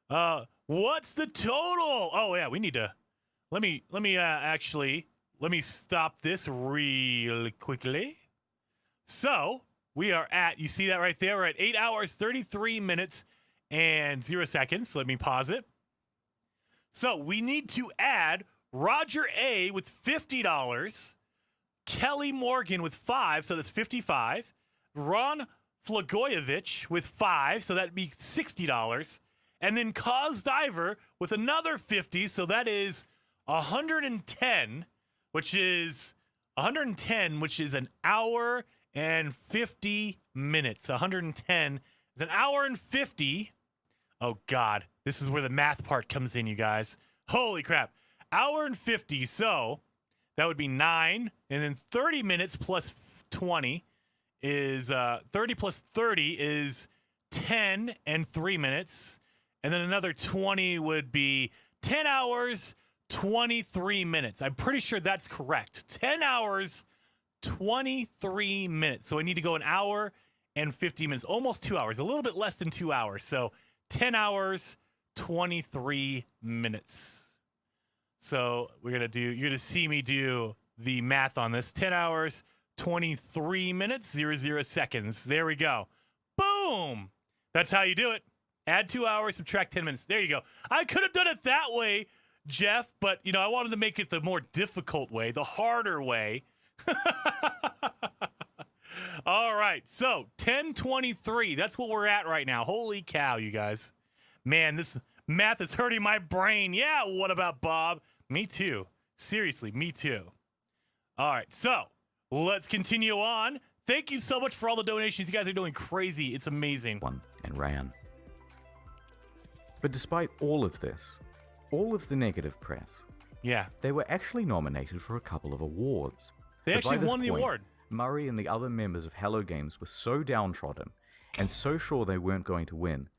Speaker 1: What's the total? Oh yeah, we need to. Let me stop this real quickly. So we are at, you see that right there? We're at 8 hours, 33 minutes, and 0 seconds. Let me pause it. So we need to add Roger A with $50, Kelly Morgan with 5, so that's 55, Ron Flagoyevich with 5, so that'd be $60, and then Cause Diver with another 50, so that is 110, which is an hour and 50 minutes. 110 is an hour and 50. Oh, God. This is where the math part comes in, you guys. Holy crap. Hour and 50. So that would be 9. And then 30 minutes plus 20 is 30 plus 30 is 10 and 3 minutes. And then another 20 would be 10 hours, 23 minutes. I'm pretty sure that's correct. 10 hours, 23 minutes. So I need to go an hour and 50 minutes, almost 2 hours, a little bit less than 2 hours. So 10 hours, 23 minutes. So you're going to see me do the math on this. 10 hours, 23 minutes, 00 seconds. There we go. Boom! That's how you do it. Add 2 hours, subtract 10 minutes. There you go. I could have done it that way, Jeff, but, you know, I wanted to make it the more difficult way, the harder way. All right, so 10:23. That's what we're at right now. Holy cow, you guys. Man, this math is hurting my brain. Yeah, what about Bob? Me too. Seriously, me too. All right, so let's continue on. Thank you so much for all the donations. You guys are doing crazy. It's amazing.
Speaker 3: And ran. But despite all of this, all of the negative press,
Speaker 1: yeah,
Speaker 3: they were actually nominated for a couple of awards.
Speaker 1: They
Speaker 3: But
Speaker 1: actually
Speaker 3: by this
Speaker 1: won the
Speaker 3: point,
Speaker 1: award.
Speaker 3: Murray and the other members of Hello Games were so downtrodden and so sure they weren't going to win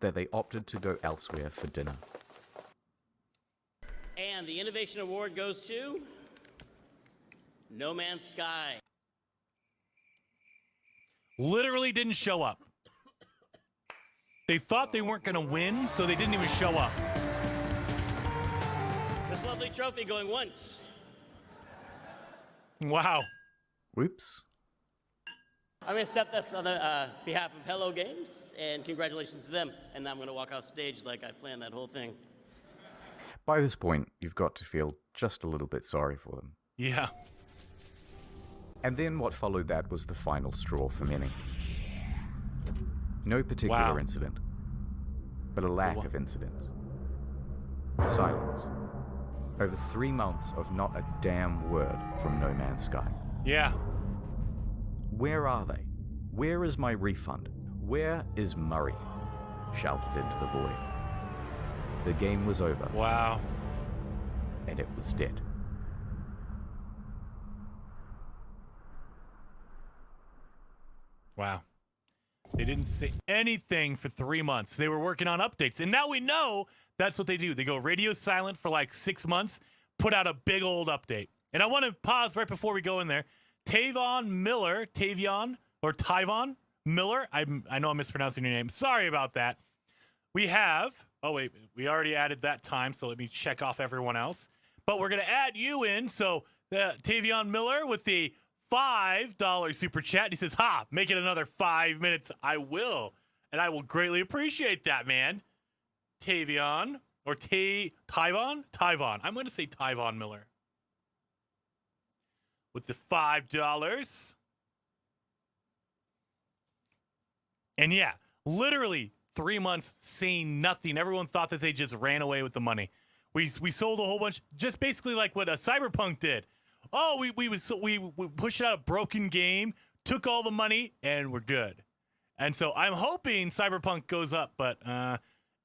Speaker 3: that they opted to go elsewhere for dinner.
Speaker 9: And the Innovation Award goes to No Man's Sky.
Speaker 1: Literally didn't show up. They thought they weren't going to win, so they didn't even show up.
Speaker 9: This lovely trophy going once.
Speaker 1: Wow.
Speaker 3: Whoops.
Speaker 9: I'm going to accept this on the behalf of Hello Games, and congratulations to them. And now I'm going to walk off stage like I planned that whole thing.
Speaker 3: By this point, you've got to feel just a little bit sorry for them.
Speaker 1: Yeah.
Speaker 3: And then what followed that was the final straw for many. No particular incident, but a lack of incidents. Silence. Over 3 months of not a damn word from No Man's Sky.
Speaker 1: Yeah.
Speaker 3: Where are they? Where is my refund? Where is Murray? Shouted into the void. The game was over.
Speaker 1: Wow.
Speaker 3: And it was dead.
Speaker 1: Wow. They didn't say anything for 3 months. They were working on updates. And now we know that's what they do. They go radio silent for like 6 months, put out a big old update. And I want to pause right before we go in there. Tyvon Miller, I know I'm mispronouncing your name. Sorry about that. We have, oh wait, we already added that time, so let me check off everyone else. But we're going to add you in. So Tyvon Miller with the $5 super chat. He says, ha, make it another 5 minutes. I will. And I will greatly appreciate that, man. Tyvon, or Tyvon? Tyvon. I'm going to say Tyvon Miller. With the $5. And yeah, literally 3 months saying nothing. Everyone thought that they just ran away with the money. We sold a whole bunch, just basically like what Cyberpunk did. Oh, we pushed out a broken game, took all the money, and we're good. And so I'm hoping Cyberpunk goes up, but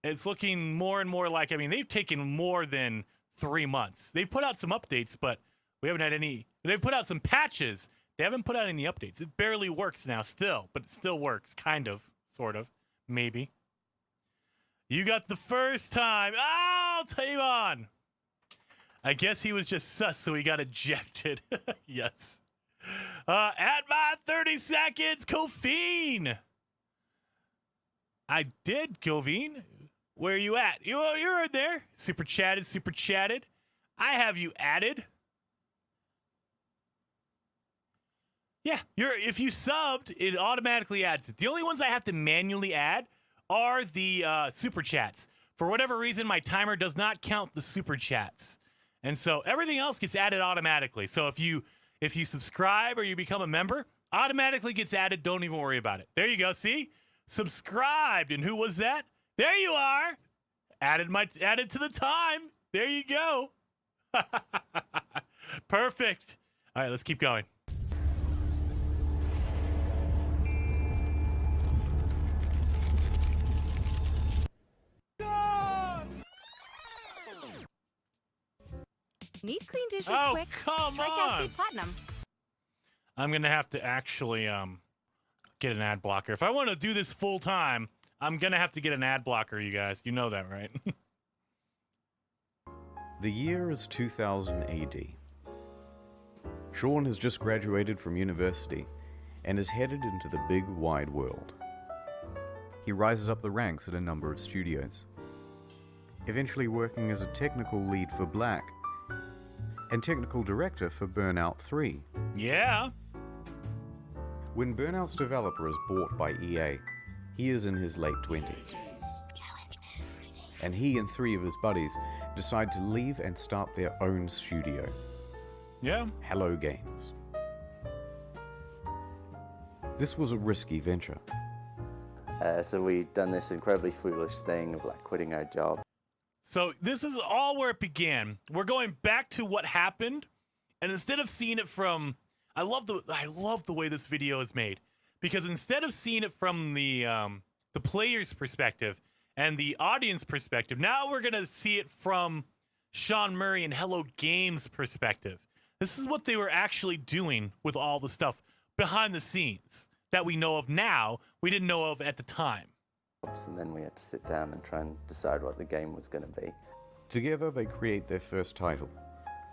Speaker 1: it's looking more and more like, I mean, they've taken more than 3 months. They've put out some updates, but we haven't had any. They've put out some patches. They haven't put out any updates. It barely works now still, but it still works, kind of, sort of, maybe. You got the first time. Oh, Tyvon. I guess he was just sus, so he got ejected. Yes. At my 30 seconds, Kofine. I did, Kofine. Where are you at? You're in there. Super chatted. I have you added. Yeah, if you subbed, it automatically adds it. The only ones I have to manually add are the super chats. For whatever reason, my timer does not count the super chats. And so everything else gets added automatically. So if you subscribe or you become a member, automatically gets added. Don't even worry about it. There you go. See? Subscribed. And who was that? There you are. Added to the time. There you go. Perfect. All right, let's keep going.
Speaker 11: Need clean dishes
Speaker 1: Oh,
Speaker 11: quick?
Speaker 1: come
Speaker 11: Try
Speaker 1: on.
Speaker 11: Cascade Platinum.
Speaker 1: I'm going to have to actually get an ad blocker. If I want to do this full time, I'm going to have to get an ad blocker, you guys. You know that, right?
Speaker 2: The year is 2000 AD. Sean has just graduated from university and is headed into the big wide world.
Speaker 3: He rises up the ranks at a number of studios,
Speaker 2: eventually working as a technical lead for Black and technical director for Burnout 3.
Speaker 1: Yeah.
Speaker 2: When Burnout's developer is bought by EA,
Speaker 20: He is in his late 20s. And he and 3 of his buddies decide to leave and start their own studio.
Speaker 1: Yeah.
Speaker 20: Hello Games. This was a risky venture.
Speaker 6: So we'd done this incredibly foolish thing of like quitting our job.
Speaker 1: So this is all where it began. We're going back to what happened, and instead of seeing it from, I love the way this video is made, because instead of seeing it from the player's perspective and the audience perspective, now we're gonna see it from Sean Murray and Hello Games perspective. This is what they were actually doing with all the stuff behind the scenes that we know of now, we didn't know of at the time.
Speaker 6: And then we had to sit down and try and decide what the game was going to be.
Speaker 20: Together they create their first title,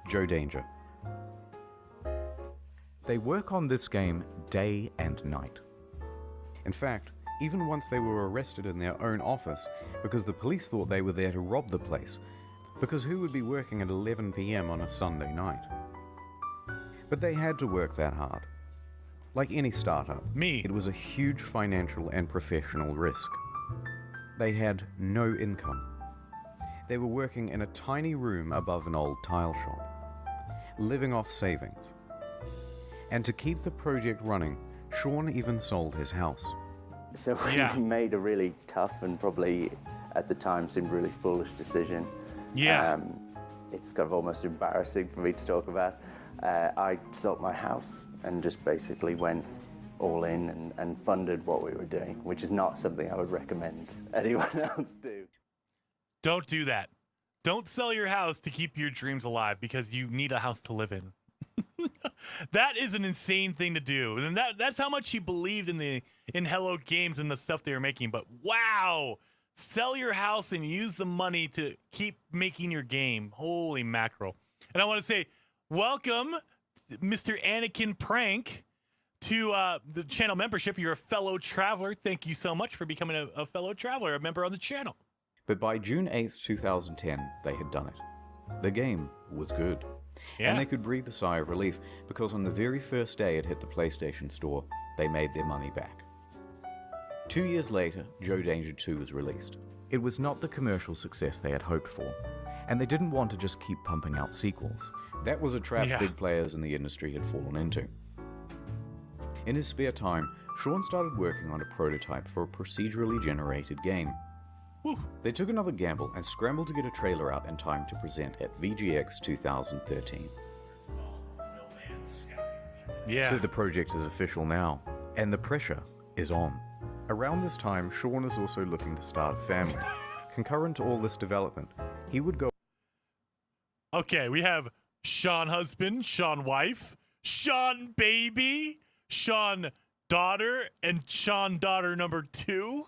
Speaker 20: Joe Danger.
Speaker 3: They work on this game day and night.
Speaker 20: In fact, even once they were arrested in their own office because the police thought they were there to rob the place, because who would be working at 11 p.m. on a Sunday night? But they had to work that hard. Like any startup, it was a huge financial and professional risk. They had no income. They were working in a tiny room above an old tile shop, living off savings. And to keep the project running, Sean even sold his house.
Speaker 6: So we made a really tough and probably at the time seemed really foolish decision.
Speaker 1: Yeah.
Speaker 6: It's kind of almost embarrassing for me to talk about. I sold my house and just basically went all in and funded what we were doing, which is not something I would recommend anyone else do.
Speaker 1: Don't do that. Don't sell your house to keep your dreams alive because you need a house to live in. That is an insane thing to do. And that's how much he believed in Hello Games and the stuff they were making. But wow, sell your house and use the money to keep making your game. Holy mackerel. And I want to say, welcome, Mr. Anakin Prank, to the channel membership. You're a fellow traveler. Thank you so much for becoming a fellow traveler, a member on the channel.
Speaker 20: But by June 8th, 2010, they had done it. The game was good.
Speaker 1: Yeah.
Speaker 20: And they could breathe a sigh of relief because on the very first day it hit the PlayStation Store, they made their money back. 2 years later, Joe Danger 2 was released.
Speaker 3: It was not the commercial success they had hoped for, and they didn't want to just keep pumping out sequels.
Speaker 20: That was a trap big players in the industry had fallen into. In his spare time, Sean started working on a prototype for a procedurally generated game.
Speaker 1: Whew.
Speaker 20: They took another gamble and scrambled to get a trailer out in time to present at VGX 2013.
Speaker 1: Yeah.
Speaker 20: So the project is official now, and the pressure is on. Around this time, Sean is also looking to start a family. Concurrent to all this development, he would go...
Speaker 1: Okay, we have Sean husband, Sean wife, Sean baby, Sean daughter, and Sean daughter number 2.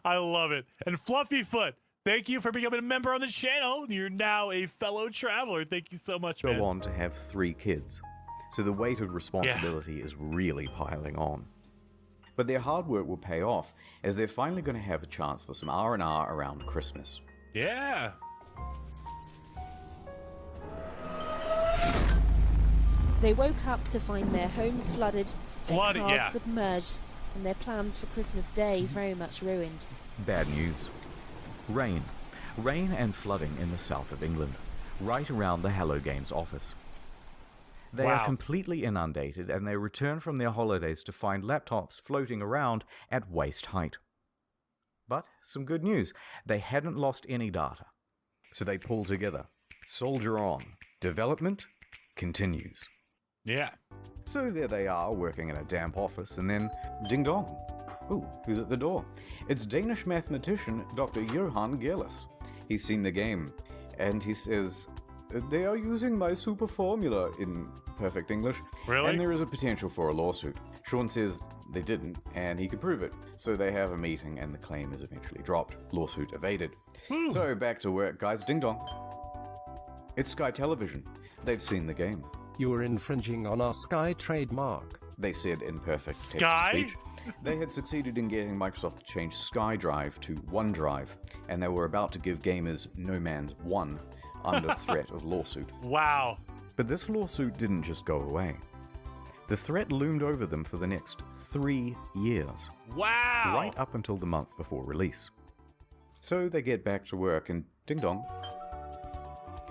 Speaker 1: I love it. And Fluffy Foot, thank you for becoming a member on the channel. You're now a fellow traveler. Thank you so much, man.
Speaker 20: Go on to have 3 kids. So the weight of responsibility is really piling on. But their hard work will pay off, as they're finally going to have a chance for some R&R around Christmas.
Speaker 1: Yeah.
Speaker 11: They woke up to find their homes flooded, their cars submerged, and their plans for Christmas Day very much ruined.
Speaker 3: Bad news. Rain. Rain and flooding in the south of England, right around the Hello Games office. They are completely inundated, and they return from their holidays to find laptops floating around at waist height. But some good news, they hadn't lost any data.
Speaker 20: So they pull together. Soldier on. Development continues.
Speaker 1: Yeah.
Speaker 20: So there they are, working in a damp office, and then ding dong. Ooh, who's at the door? It's Danish mathematician Dr. Johan Gerlis. He's seen the game, and he says, "They are using my super formula," in perfect English.
Speaker 1: Really?
Speaker 20: And there is a potential for a lawsuit. Sean says they didn't, and he can prove it. So they have a meeting, and the claim is eventually dropped. Lawsuit evaded. So back to work, guys. Ding dong. It's Sky Television. They've seen the game.
Speaker 10: You are infringing on our Sky trademark,
Speaker 20: they said in perfect
Speaker 1: Sky?
Speaker 20: text-to-speech. They had succeeded in getting Microsoft to change SkyDrive to OneDrive, and they were about to give gamers No Man's 1 under threat of lawsuit.
Speaker 1: Wow.
Speaker 20: But this lawsuit didn't just go away. The threat loomed over them for the next 3 years.
Speaker 1: Wow!
Speaker 20: Right up until the month before release. So they get back to work and ding dong.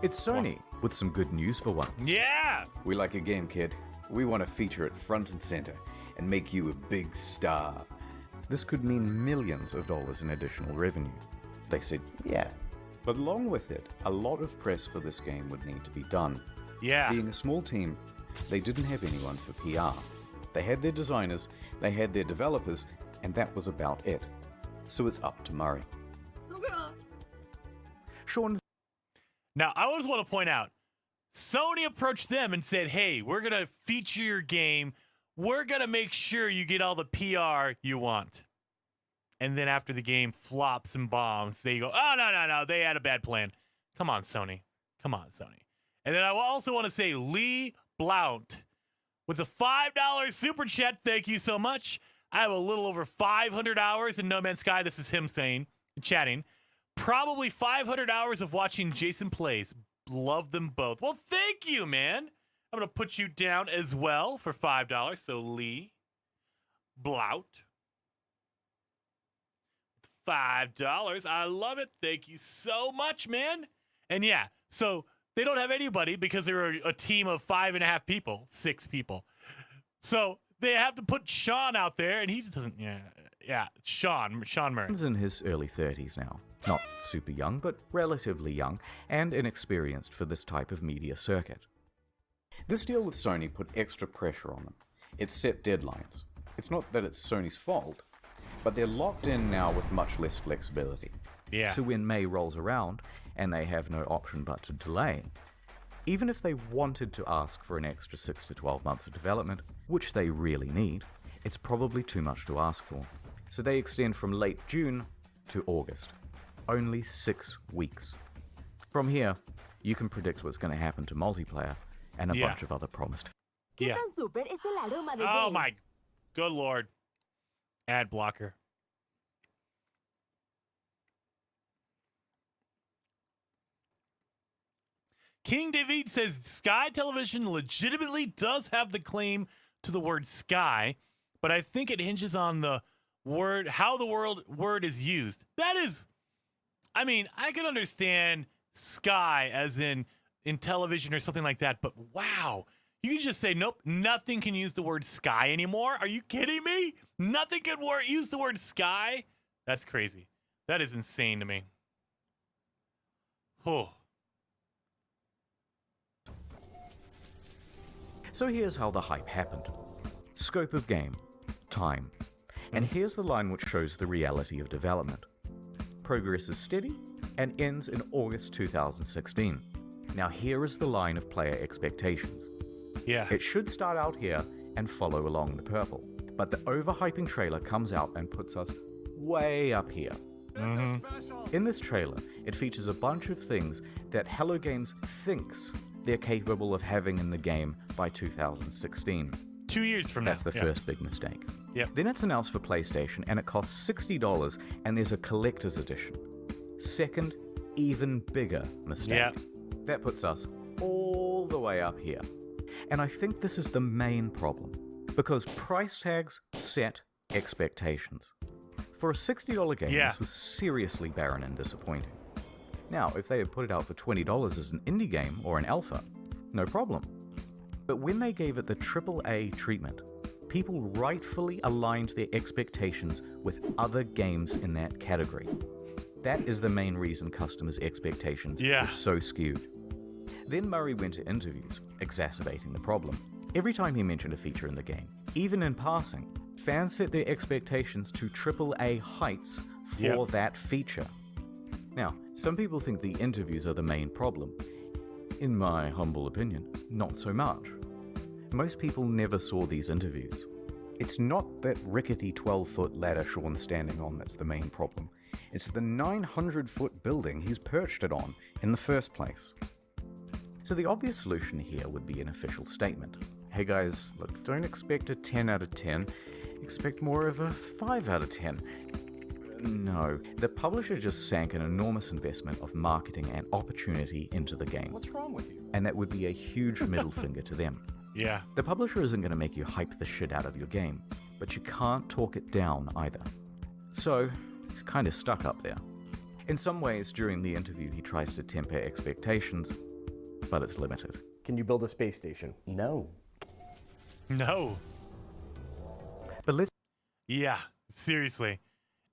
Speaker 20: It's Sony, with some good news for once.
Speaker 1: Yeah!
Speaker 2: We like your game, kid. We want to feature it front and center and make you a big star.
Speaker 20: This could mean millions of dollars in additional revenue. They said, yeah. But along with it, a lot of press for this game would need to be done.
Speaker 1: Yeah.
Speaker 20: Being a small team, they didn't have anyone for PR. They had their designers, they had their developers, and that was about it. So it's up to Murray.
Speaker 1: Sean. Now, I always want to point out, Sony approached them and said, hey, we're going to feature your game. We're going to make sure you get all the PR you want. And then after the game flops and bombs, they go, oh, no, they had a bad plan. Come on, Sony. Come on, Sony. And then I also want to say Lee Blount with a $5 super chat. Thank you so much. I have a little over 500 hours in No Man's Sky. This is him chatting. Probably 500 hours of watching Jason Plays. Love them both. Well, thank you, man. I'm going to put you down as well for $5. So Lee Blount. $5. I love it. Thank you so much, man. And yeah, so they don't have anybody because they're a team of 5.5 people, 6 people. So they have to put Sean out there, and he doesn't. Sean Murray.
Speaker 3: He's in his early 30s now. Not super young, but relatively young, and inexperienced for this type of media circuit.
Speaker 20: This deal with Sony put extra pressure on them. It set deadlines. It's not that it's Sony's fault, but they're locked in now with much less flexibility.
Speaker 1: Yeah.
Speaker 3: So when May rolls around, and they have no option but to delay, even if they wanted to ask for an extra 6 to 12 months of development, which they really need, it's probably too much to ask for. So they extend from late June to August. Only 6 weeks. From here, you can predict what's going to happen to multiplayer and a bunch of other promised.
Speaker 1: Yeah. Oh my good lord. Ad blocker. King David says Sky Television legitimately does have the claim to the word sky, but I think it hinges on the word, how the word is used. That is, I mean, I can understand sky as in television or something like that, but wow, you can just say, nope, nothing can use the word sky anymore. Are you kidding me? Nothing can use the word sky? That's crazy. That is insane to me. Oh.
Speaker 3: So here's how the hype happened. Scope of game, time. And here's the line which shows the reality of development. Progress is steady and ends in August 2016. Now here is the line of player expectations.
Speaker 1: Yeah.
Speaker 3: It should start out here and follow along the purple. But the overhyping trailer comes out and puts us way up here. In this trailer, it features a bunch of things that Hello Games thinks they're capable of having in the game by 2016.
Speaker 1: 2 years from now.
Speaker 3: That's the first big mistake.
Speaker 1: Yep.
Speaker 3: Then it's announced for PlayStation and it costs $60 and there's a collector's edition. Second, even bigger mistake.
Speaker 1: Yep.
Speaker 3: That puts us all the way up here. And I think this is the main problem, because price tags set expectations. For a $60 game, this was seriously barren and disappointing. Now, if they had put it out for $20 as an indie game or an alpha, no problem. But when they gave it the AAA treatment, people rightfully aligned their expectations with other games in that category. That is the main reason customers' expectations were so skewed. Then Murray went to interviews, exacerbating the problem. Every time he mentioned a feature in the game, even in passing, fans set their expectations to AAA heights for that feature. Now, some people think the interviews are the main problem. In my humble opinion, not so much. Most people never saw these interviews.
Speaker 20: It's not that rickety 12-foot ladder Sean's standing on that's the main problem. It's the 900-foot building he's perched it on in the first place.
Speaker 3: So the obvious solution here would be an official statement. Hey guys, look, don't expect a 10 out of 10. Expect more of a 5 out of 10. No, the publisher just sank an enormous investment of marketing and opportunity into the game.
Speaker 23: What's wrong with you?
Speaker 3: And that would be a huge middle finger to them.
Speaker 1: Yeah.
Speaker 3: The publisher isn't going to make you hype the shit out of your game, but you can't talk it down either. So, he's kind of stuck up there. In some ways, during the interview, he tries to temper expectations, but it's limited.
Speaker 12: Can you build a space station?
Speaker 6: No.
Speaker 1: No.
Speaker 3: But let's...
Speaker 1: Yeah, seriously.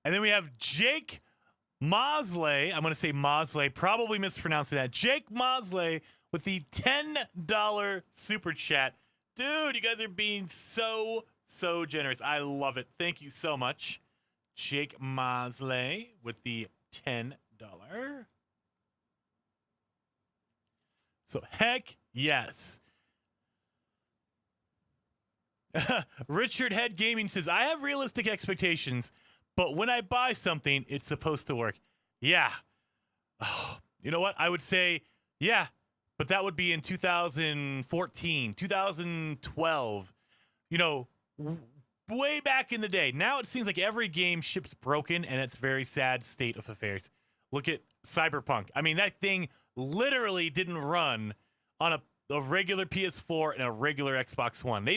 Speaker 1: And then we have Jake Mosley. I'm going to say Mosley, probably mispronouncing that. Jake Mosley with the $10 super chat. Dude, you guys are being so generous. I love it. Thank you so much. Jake Mosley with the $10. So, heck yes. Richard Head Gaming says, I have realistic expectations, but when I buy something, it's supposed to work. Yeah. Oh, you know what? I would say, yeah, but that would be in 2014, 2012. You know, way back in the day. Now it seems like every game ships broken, and it's a very sad state of affairs. Look at Cyberpunk. I mean, that thing literally didn't run on a regular PS4 and a regular Xbox One. They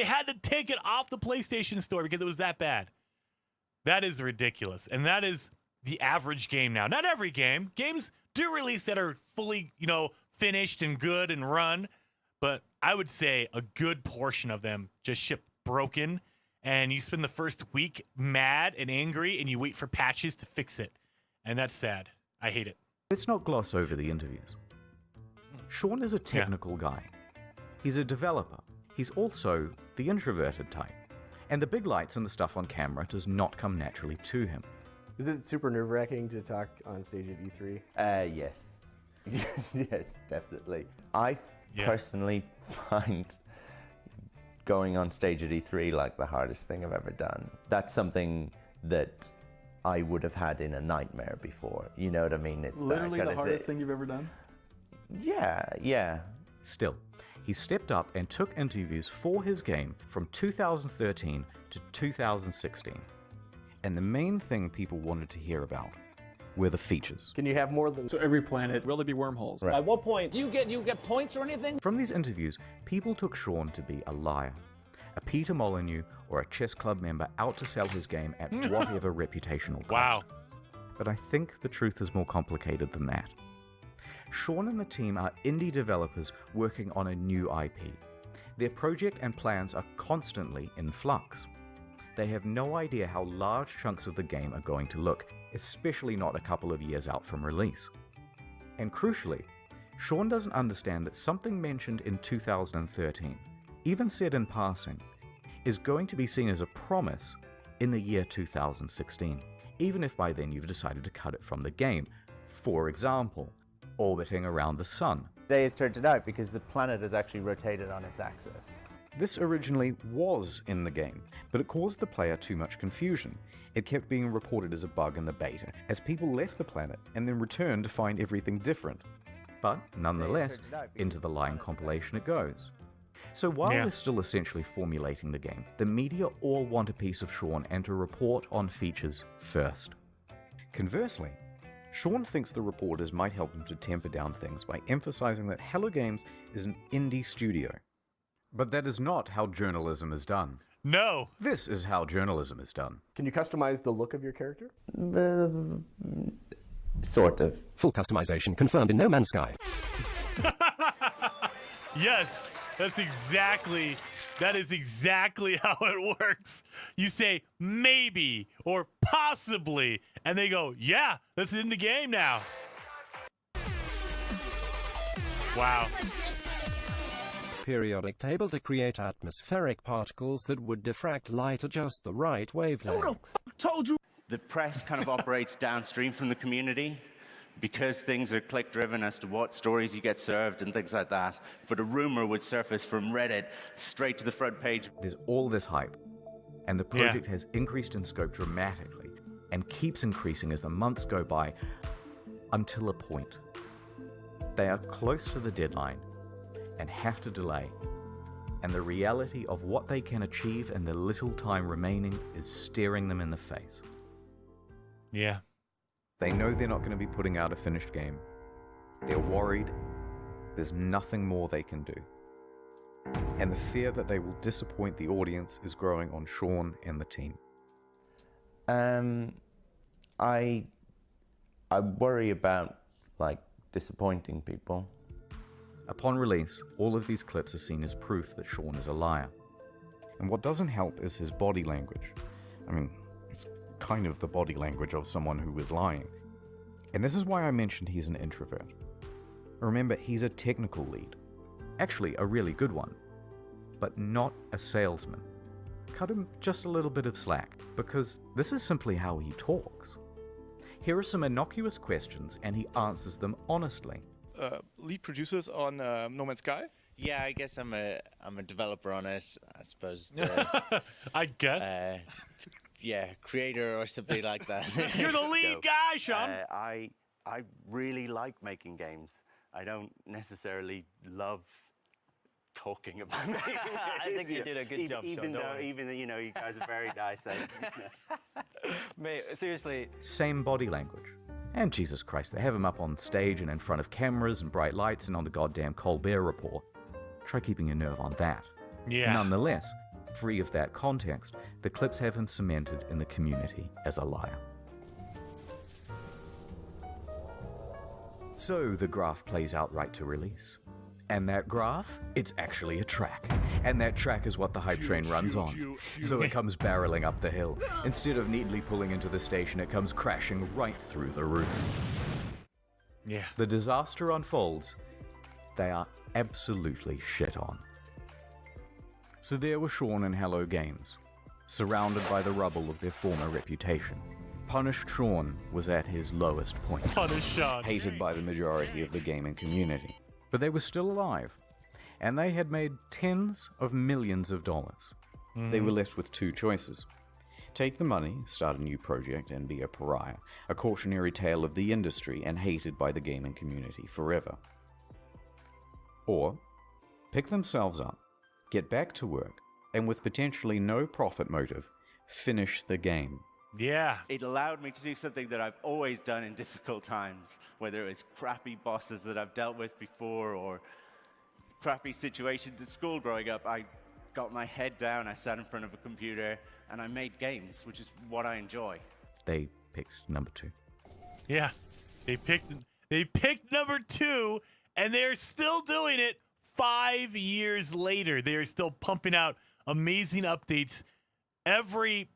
Speaker 1: had to take it off the PlayStation Store because it was that bad. That is ridiculous. And that is the average game now. Not every game. Games do release that are fully, finished and good and run. But I would say a good portion of them just ship broken. And you spend the first week mad and angry and you wait for patches to fix it. And that's sad. I hate it.
Speaker 3: Let's not gloss over the interviews. Sean is a technical guy. He's a developer. He's also the introverted type. And the big lights and the stuff on camera does not come naturally to him.
Speaker 12: Is it super nerve-wracking to talk on stage at E3?
Speaker 6: Yes. Yes, definitely. I personally find going on stage at E3 like the hardest thing I've ever done. That's something that I would have had in a nightmare before. You know what I mean? It's
Speaker 7: literally the hardest thing you've ever done?
Speaker 6: Yeah.
Speaker 3: Still, he stepped up and took interviews for his game from 2013 to 2016. And the main thing people wanted to hear about were the features.
Speaker 12: Can you have more than...
Speaker 7: So every planet, will there be wormholes?
Speaker 12: Right. At what point...
Speaker 16: Do you get points or anything?
Speaker 3: From these interviews, people took Sean to be a liar, a Peter Molyneux, or a chess club member out to sell his game at whatever reputational cost.
Speaker 1: Wow.
Speaker 3: But I think the truth is more complicated than that. Sean and the team are indie developers working on a new IP. Their project and plans are constantly in flux. They have no idea how large chunks of the game are going to look, especially not a couple of years out from release. And crucially, Sean doesn't understand that something mentioned in 2013, even said in passing, is going to be seen as a promise in the year 2016, even if by then you've decided to cut it from the game. For example, orbiting around the sun.
Speaker 6: Today has turned it out because the planet has actually rotated on its axis.
Speaker 20: This originally was in the game, but it caused the player too much confusion. It kept being reported as a bug in the beta, as people left the planet and then returned to find everything different. But nonetheless, into the lying compilation it goes. So while they're still essentially formulating the game, the media all want a piece of Sean and to report on features first. Conversely, Sean thinks the reporters might help him to temper down things by emphasizing that Hello Games is an indie studio.
Speaker 3: But that is not how journalism is done.
Speaker 1: No.
Speaker 3: This is how journalism is done.
Speaker 12: Can you customize the look of your character?
Speaker 6: Sort of.
Speaker 10: Full customization confirmed in No Man's Sky.
Speaker 1: Yes, that is exactly how it works. You say maybe or possibly, and they go, yeah, that's in the game now. Wow.
Speaker 10: Periodic table to create atmospheric particles that would diffract light at just the right wavelength.
Speaker 6: Who the fuck told you? The press kind of operates downstream from the community because things are click-driven as to what stories you get served and things like that. But a rumor would surface from Reddit straight to the front page.
Speaker 3: There's all this hype, and the project has increased in scope dramatically and keeps increasing as the months go by until a point. They are close to the deadline and have to delay, and the reality of what they can achieve in the little time remaining is staring them in the face.
Speaker 1: Yeah.
Speaker 20: They know they're not going to be putting out a finished game. They're worried. There's nothing more they can do. and the fear that they will disappoint the audience is growing on Sean and the team.
Speaker 6: I worry about, like, disappointing people.
Speaker 20: Upon release, all of these clips are seen as proof that Sean is a liar. And what doesn't help is his body language. I mean, it's kind of the body language of someone who is lying. And this is why I mentioned he's an introvert. Remember, he's a technical lead. Actually, a really good one. But not a salesman. Cut him just a little bit of slack, because this is simply how he talks. Here are some innocuous questions, and he answers them honestly.
Speaker 13: Lead producers on No Man's Sky?
Speaker 8: Yeah, I guess I'm a developer on it. I suppose.
Speaker 1: I guess.
Speaker 8: Yeah, creator or something like that.
Speaker 1: You're the lead guy, Sean.
Speaker 6: I really like making games. I don't necessarily love talking about making games.
Speaker 14: I think you did a good job,
Speaker 6: even
Speaker 14: Sean.
Speaker 6: though, you know, you guys are very nice.
Speaker 14: Mate, seriously.
Speaker 20: Same body language. And Jesus Christ, they have him up on stage and in front of cameras and bright lights and on the goddamn Colbert Report. Try keeping your nerve on that.
Speaker 1: Yeah.
Speaker 20: Nonetheless, free of that context, the clips have him cemented in the community as a liar. So the graph plays out right to release. And that graph, it's actually a track. And that track is what the hype train runs on. So it comes barreling up the hill. Instead of neatly pulling into the station, it comes crashing right through the roof.
Speaker 1: Yeah.
Speaker 20: The disaster unfolds. They are absolutely shit on. So there were Sean and Hello Games, surrounded by the rubble of their former reputation. Punished Sean was at his lowest point.
Speaker 1: Punished Sean.
Speaker 20: Hated by the majority of the gaming community. But they were still alive, and they had made tens of millions of dollars. They were left with two choices. Take the money, start a new project, and be a pariah, a cautionary tale of the industry and hated by the gaming community forever. Or pick themselves up, get back to work, and with potentially no profit motive, finish the game.
Speaker 1: Yeah.
Speaker 6: It allowed me to do something that I've always done in difficult times, whether it was crappy bosses that I've dealt with before or crappy situations at school growing up. I got my head down, I sat in front of a computer, and I made games, which is what I enjoy.
Speaker 20: They picked number 2.
Speaker 1: Yeah. They picked number 2, and they're still doing it 5 years later. They're still pumping out amazing updates every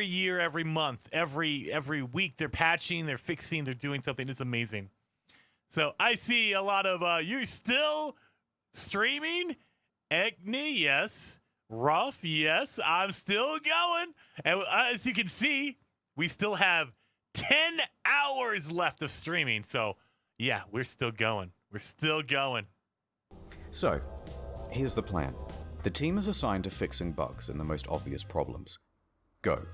Speaker 1: year, every month, every week. They're patching, they're fixing, they're doing something. It's amazing. So I see a lot of you're still streaming. Egni, yes. Ruff, yes. I'm still going. And as you can see, we still have 10 hours left of streaming. So yeah, we're still going. We're still going.
Speaker 20: So, here's the plan. The team is assigned to fixing bugs and the most obvious problems. Go.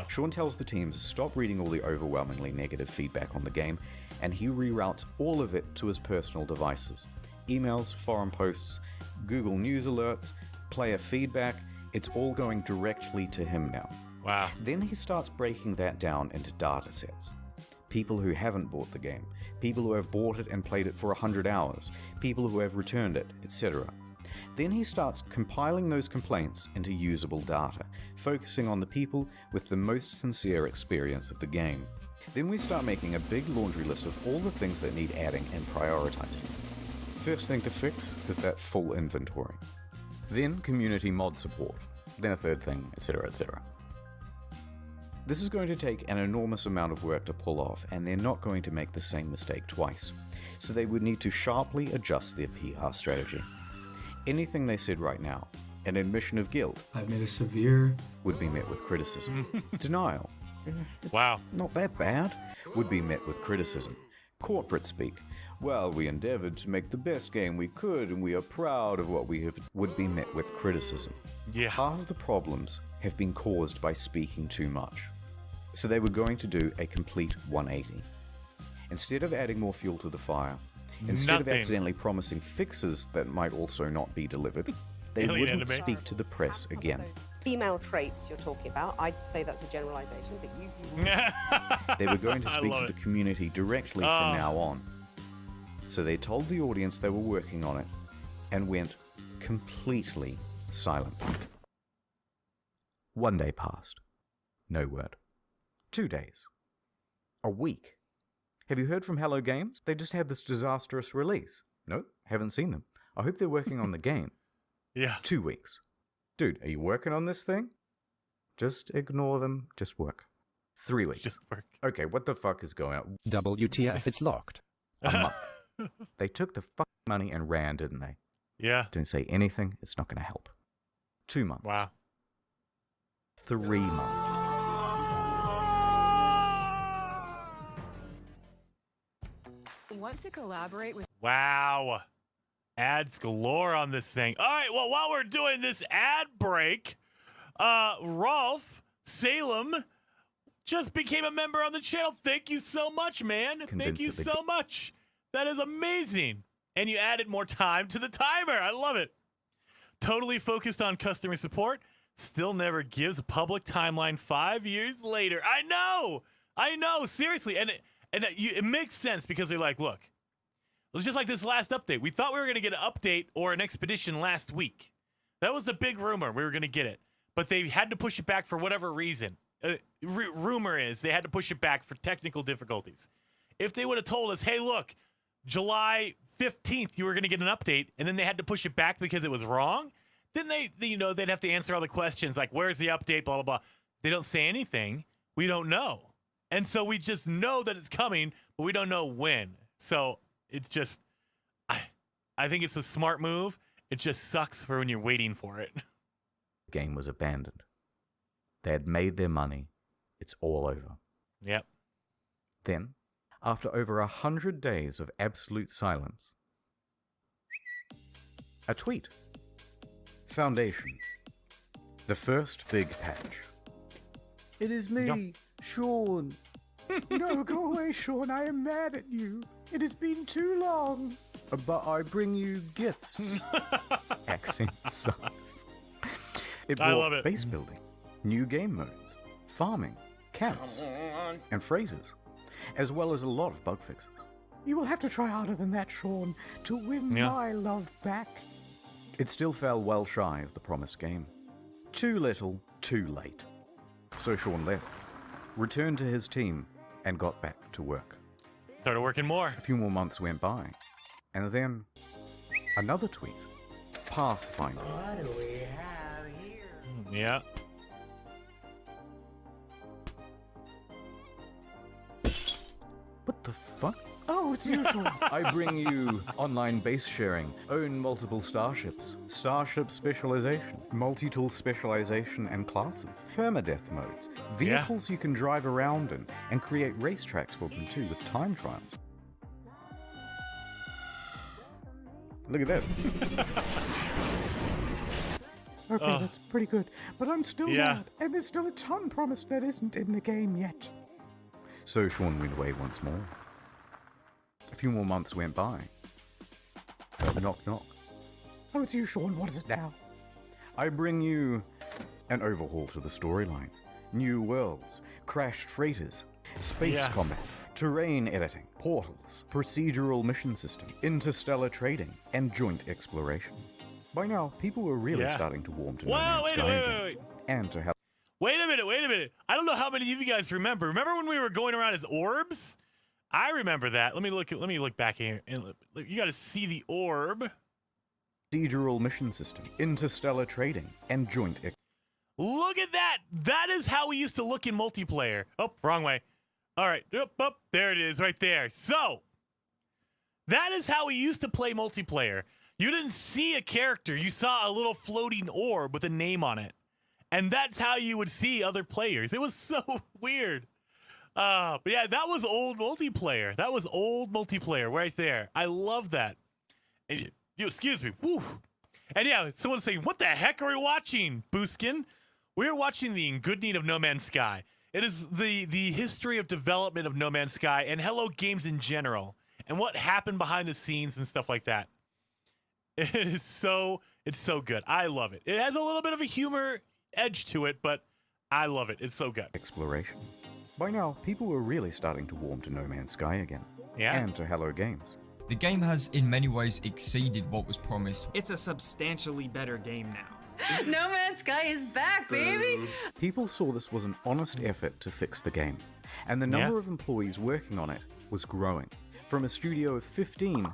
Speaker 20: Sean tells the team to stop reading all the overwhelmingly negative feedback on the game, and he reroutes all of it to his personal devices. Emails, forum posts, Google News alerts, player feedback, it's all going directly to him now.
Speaker 1: Wow.
Speaker 20: Then he starts breaking that down into data sets. People who haven't bought the game, people who have bought it and played it for 100 hours, people who have returned it, etc. Then he starts compiling those complaints into usable data, focusing on the people with the most sincere experience of the game. Then we start making a big laundry list of all the things that need adding and prioritizing. First thing to fix is that full inventory. Then community mod support. Then a third thing, etc., etc. This is going to take an enormous amount of work to pull off, and they're not going to make the same mistake twice. So they would need to sharply adjust their PR strategy. Anything they said right now, an admission of guilt,
Speaker 15: I've made a severe,
Speaker 20: would be met with criticism. Denial, it's
Speaker 1: wow,
Speaker 20: not that bad, would be met with criticism. Corporate speak, well, we endeavored to make the best game we could and we are proud of what we have, would be met with criticism.
Speaker 1: Yeah.
Speaker 20: Half of the problems have been caused by speaking too much. So they were going to do a complete 180. Instead of adding more fuel to the fire, instead of accidentally promising fixes that might also not be delivered, they wouldn't speak to the press again.
Speaker 17: Female traits you're talking about, I'd say that's a generalization, but you...
Speaker 20: They were going to speak to the community directly from now on. So they told the audience they were working on it and went completely silent. 1 day passed. No word. 2 days. A week. Have you heard from Hello Games? They just had this disastrous release. Nope, haven't seen them. I hope they're working on the game.
Speaker 1: Yeah.
Speaker 20: 2 weeks. Dude, are you working on this thing? Just ignore them. Just work. 3 weeks.
Speaker 1: Just work.
Speaker 20: Okay, what the fuck is going on?
Speaker 10: WTF, it's locked.
Speaker 20: A month. They took the fucking money and ran, didn't they?
Speaker 1: Yeah.
Speaker 20: Don't say anything. It's not going to help. 2 months.
Speaker 1: Wow.
Speaker 20: 3 months.
Speaker 4: Want to collaborate with...
Speaker 1: Wow. Ads galore on this thing. All right, well, while we're doing this ad break, Rolf Salem just became a member on the channel. Thank you so much, man. Thank you so much. That is amazing. And you added more time to the timer. I love it. Totally focused on customer support. Still never gives a public timeline 5 years later. I know. Seriously. And it makes sense because they're like, look, it was just like this last update. We thought we were going to get an update or an expedition last week. That was a big rumor. We were going to get it. But they had to push it back for whatever reason. Rumor is they had to push it back for technical difficulties. If they would have told us, hey, look, July 15th, you were going to get an update, and then they had to push it back because it was wrong, then they'd have to answer all the questions like, where's the update, blah, blah, blah. They don't say anything. We don't know. And so we just know that it's coming, but we don't know when. So it's just, I think it's a smart move. It just sucks for when you're waiting for it.
Speaker 20: The game was abandoned. They had made their money. It's all over.
Speaker 1: Yep.
Speaker 20: Then, after over 100 days of absolute silence, a tweet. Foundation. The first big patch. It is me, Sean. No, go away, Sean. I am mad at you. It has been too long. But I bring you gifts. This accent sucks.
Speaker 1: I love it.
Speaker 20: Base building, new game modes, farming, camps, and freighters, as well as a lot of bug fixes. You will have to try harder than that, Sean, to win my love back. It still fell well shy of the promised game. Too little, too late. So Sean left, returned to his team, and got back to work.
Speaker 1: Started working more.
Speaker 20: A few more months went by, and then another tweet. Pathfinder.
Speaker 16: What do we have here?
Speaker 1: Yeah.
Speaker 20: What the fuck? Oh, it's usual. I bring you online base sharing, own multiple starships, starship specialization, multi-tool specialization and classes, permadeath modes, vehicles you can drive around in, and create racetracks for them too with time trials. Look at this. Okay, that's pretty good, but I'm still mad, and there's still a ton promised that isn't in the game yet. So Sean went away once more. A few more months went by. Knock, knock. Oh, it's you, Sean. What is it now? I bring you an overhaul to the storyline. New worlds, crashed freighters, space combat, terrain editing, portals, procedural mission system, interstellar trading, and joint exploration. By now, people were really starting to warm to No Man's Sky again, and to have.
Speaker 1: Wait a minute. I don't know how many of you guys remember. Remember when we were going around as orbs? I remember that. Let me look back here. And you got to see the orb.
Speaker 20: Procedural mission system, interstellar trading, and joint.
Speaker 1: Look at that. That is how we used to look in multiplayer. Oh, wrong way. All right. Up. There it is right there. So, that is how we used to play multiplayer. You didn't see a character. You saw a little floating orb with a name on it. And that's how you would see other players. It was so weird. But yeah, that was old multiplayer. That was old multiplayer right there. I love that. And excuse me. Woo. And yeah, someone's saying, what the heck are we watching, Booskin? We're watching the Engoodening of No Man's Sky. It is the history of development of No Man's Sky and Hello Games in general. And what happened behind the scenes and stuff like that. It's so good. I love it. It has a little bit of a humor edge to it, but I love it. It's so good.
Speaker 20: Exploration. By now, people were really starting to warm to No Man's Sky again.
Speaker 1: Yeah.
Speaker 20: And to Hello Games.
Speaker 15: The game has in many ways exceeded what was promised.
Speaker 27: It's a substantially better game now.
Speaker 18: No Man's Sky is back, baby!
Speaker 20: People saw this was an honest effort to fix the game, and the number of employees working on it was growing, from a studio of 15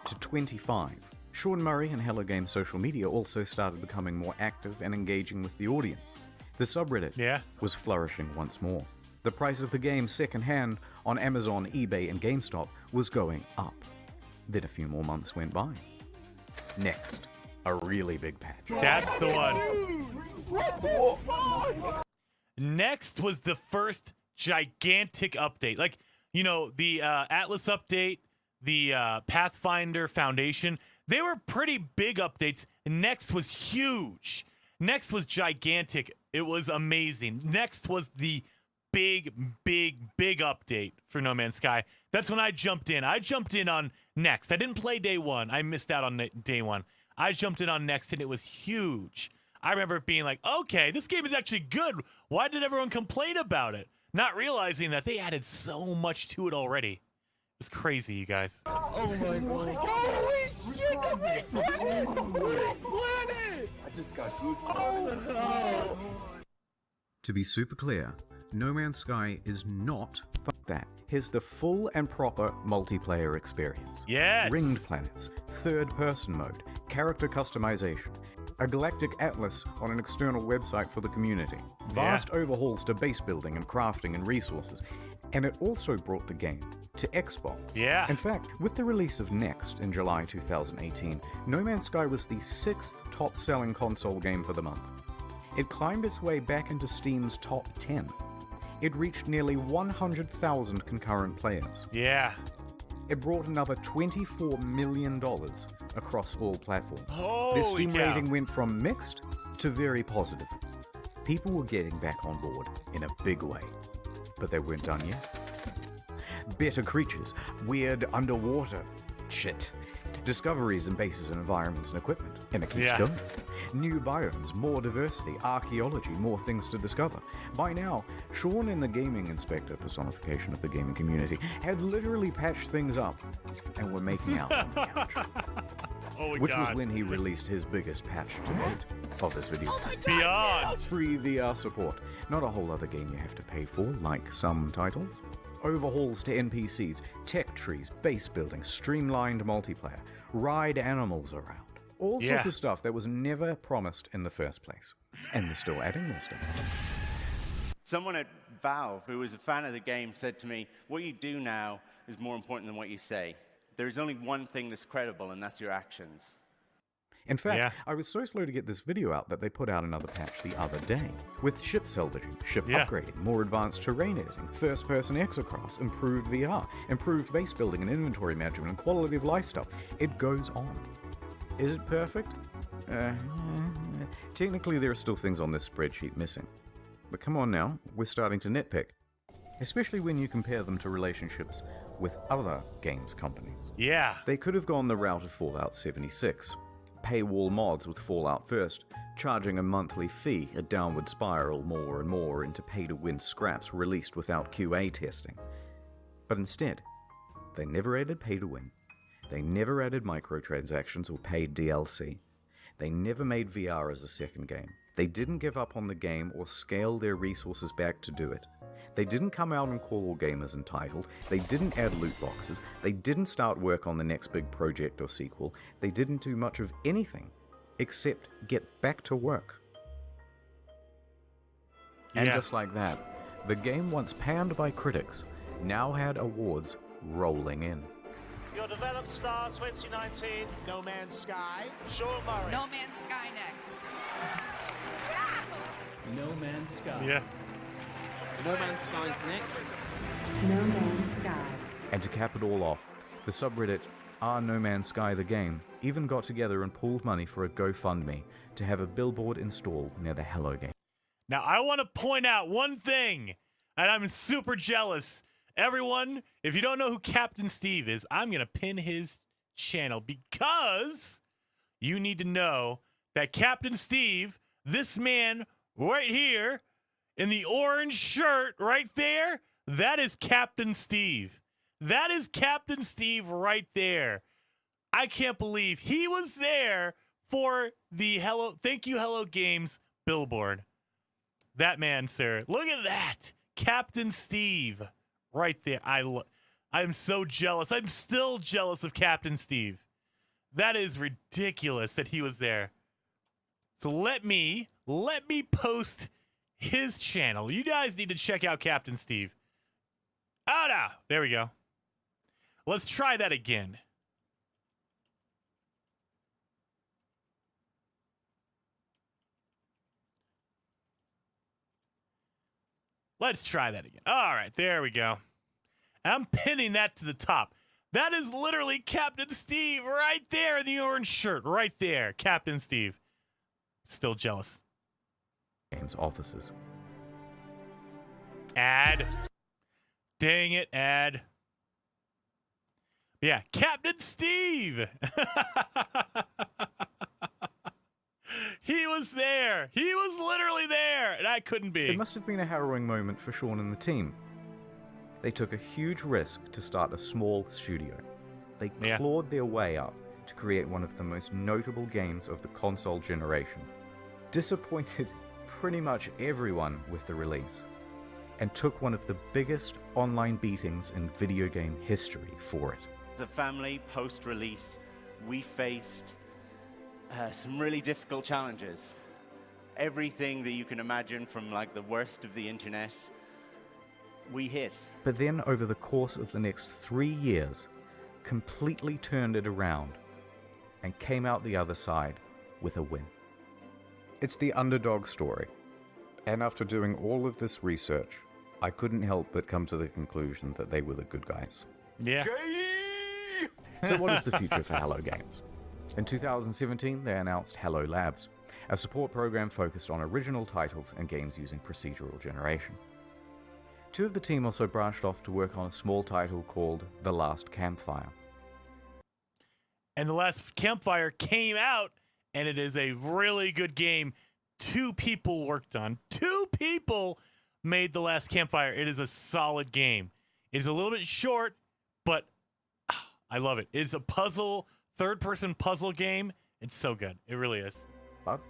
Speaker 20: to 25. Sean Murray and Hello Games social media also started becoming more active and engaging with the audience. The subreddit was flourishing once more. The price of the game secondhand on Amazon, eBay, and GameStop was going up. Then a few more months went by. Next, a really big patch.
Speaker 1: That's the one. Next was the first gigantic update. Like, you know, the Atlas update, the Pathfinder Foundation, they were pretty big updates. Next was huge. Next was gigantic. It was amazing. Next was the big update for No Man's Sky. That's when I jumped in. I jumped in on Next. I didn't play day one. I missed out on day one. I jumped in on Next, and it was huge. I remember it being like, okay, this game is actually good. Why did everyone complain about it? Not realizing that they added so much to it already. It was crazy, you guys.
Speaker 16: Oh my god. Holy shit! I just got goosebumps.
Speaker 20: To be super clear, No Man's Sky is not fuck that. Here's the full and proper multiplayer experience.
Speaker 1: Yes!
Speaker 20: Ringed planets, third-person mode, character customization, a galactic atlas on an external website for the community, vast overhauls to base building and crafting and resources, and it also brought the game to Xbox.
Speaker 1: Yeah.
Speaker 20: In fact, with the release of Next in July 2018, No Man's Sky was the 6th top-selling console game for the month. It climbed its way back into Steam's top 10. It reached nearly 100,000 concurrent players.
Speaker 1: Yeah.
Speaker 20: It brought another $24 million across all platforms.
Speaker 1: Holy
Speaker 20: The Steam
Speaker 1: cow.
Speaker 20: rating went from mixed to very positive. People were getting back on board in a big way. But they weren't done yet. Better creatures, weird underwater shit, discoveries in bases and environments and equipment, and it keeps going. New biomes, more diversity, archaeology, more things to discover. By now, Sean and the gaming inspector, personification of the gaming community, had literally patched things up and were making out on the couch. Which was when he released his biggest patch to date of this video.
Speaker 1: Beyond!
Speaker 20: Free VR support. Not a whole other game you have to pay for, like some titles. Overhauls to NPCs, tech trees, base building, streamlined multiplayer, ride animals around. All sorts of stuff that was never promised in the first place. And they're still adding more stuff.
Speaker 5: Someone at Valve, who was a fan of the game, said to me, what you do now is more important than what you say. There's only one thing that's credible, and that's your actions.
Speaker 20: In fact, I was so slow to get this video out that they put out another patch the other day. With ship salvaging, ship upgrading, more advanced terrain editing, first-person exocrafts, improved VR, improved base building and inventory management, and quality of life stuff. It goes on. Is it perfect? Technically, there are still things on this spreadsheet missing. But come on now, we're starting to nitpick. Especially when you compare them to relationships with other games companies.
Speaker 1: Yeah.
Speaker 20: They could have gone the route of Fallout 76. Paywall mods with Fallout First, charging a monthly fee, a downward spiral more and more into pay-to-win scraps released without QA testing. But instead, they never added pay-to-win. They never added microtransactions or paid DLC. They never made VR as a second game. They didn't give up on the game or scale their resources back to do it. They didn't come out and call all gamers entitled. They didn't add loot boxes. They didn't start work on the next big project or sequel. They didn't do much of anything except get back to work. And just like that, the game once panned by critics now had awards rolling in.
Speaker 19: Your developed star 2019, No Man's Sky, Sean Murray.
Speaker 18: No Man's Sky next.
Speaker 21: No Man's Sky.
Speaker 1: Yeah.
Speaker 21: No Man's Sky's next.
Speaker 22: No Man's Sky.
Speaker 20: And to cap it all off, the subreddit No Man's Sky the Game even got together and pooled money for a GoFundMe to have a billboard installed near the Hello Game.
Speaker 1: Now, I want to point out one thing, and I'm super jealous. Everyone, if you don't know who Captain Steve is, I'm going to pin his channel because you need to know that Captain Steve, this man right here in the orange shirt right there, that is Captain Steve. That is Captain Steve right there. I can't believe he was there for the Thank You Hello Games billboard. That man, sir. Look at that. Captain Steve right there. I'm so jealous. I'm still jealous of Captain Steve. That is ridiculous that he was there. So let me post his channel. You guys need to check out Captain Steve. Oh, no. There we go. Let's try that again. Let's try that again. All right, there we go. I'm pinning that to the top. That is literally Captain Steve right there in the orange shirt. Right there, Captain Steve. Still jealous.
Speaker 3: Games offices.
Speaker 1: Ad. Dang it, ad. Yeah, Captain Steve. He was there. He was literally there, and I couldn't be.
Speaker 3: It must have been a harrowing moment for Sean and the team. They took a huge risk to start a small studio. They clawed their way up to create one of the most notable games of the console generation. Disappointed pretty much everyone with the release, and took one of the biggest online beatings in video game history for it.
Speaker 5: As a family, post-release, we faced some really difficult challenges. Everything that you can imagine from like the worst of the internet, we hit.
Speaker 3: But then over the course of the next 3 years, completely turned it around and came out the other side with a win.
Speaker 20: It's the underdog story. And after doing all of this research, I couldn't help but come to the conclusion that they were the good guys.
Speaker 1: Yeah.
Speaker 3: So what is the future for Hello Games? In 2017, they announced Hello Labs, a support program focused on original titles and games using procedural generation. Two of the team also branched off to work on a small title called The Last Campfire.
Speaker 1: And The Last Campfire came out, and it is a really good game. 2 people worked on. 2 people made The Last Campfire. It is a solid game. It is a little bit short, but I love it. It's a puzzle, third-person puzzle game. It's so good. It really is.
Speaker 3: But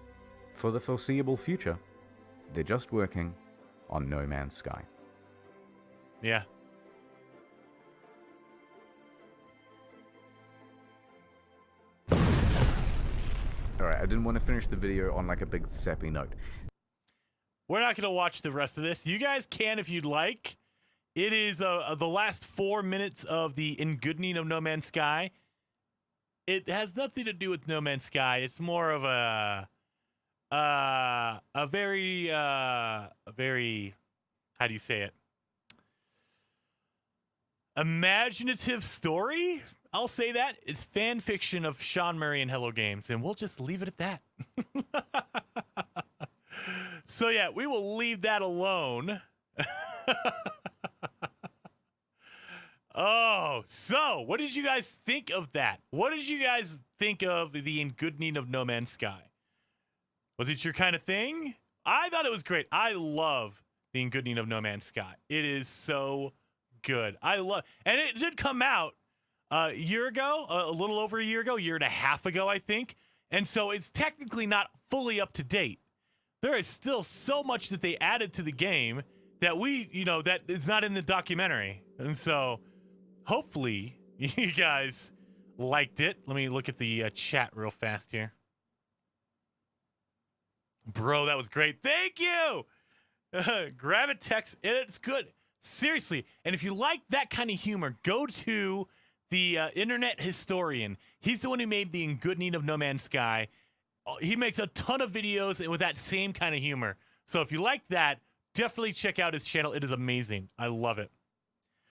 Speaker 3: for the foreseeable future, they're just working on No Man's Sky.
Speaker 1: Yeah.
Speaker 3: Alright, I didn't want to finish the video on like a big sappy note.
Speaker 1: We're not going to watch the rest of this. You guys can if you'd like. It is the last 4 minutes of the Engoodening of No Man's Sky. It has nothing to do with No Man's Sky. It's more of a very, how do you say it? Imaginative story? I'll say that. It's fan fiction of Sean Murray and Hello Games, and we'll just leave it at that. So yeah, we will leave that alone. Oh, so what did you guys think of that? What did you guys think of the Engoodening of No Man's Sky? Was it your kind of thing? I thought it was great. I love the Engoodening of No Man's Sky. It is so good. And it did come out a year ago, a little over a year ago, 1.5 years ago, I think. And so it's technically not fully up to date. There is still so much that they added to the game that that is not in the documentary. And so hopefully you guys liked it. Let me look at the chat real fast here. Bro, that was great. Thank you. Gravitex, it's good. Seriously. And if you like that kind of humor, go to the Internet Historian. He's the one who made the Engoodening of No Man's Sky. He makes a ton of videos with that same kind of humor. So if you like that, definitely check out his channel. It is amazing. I love it.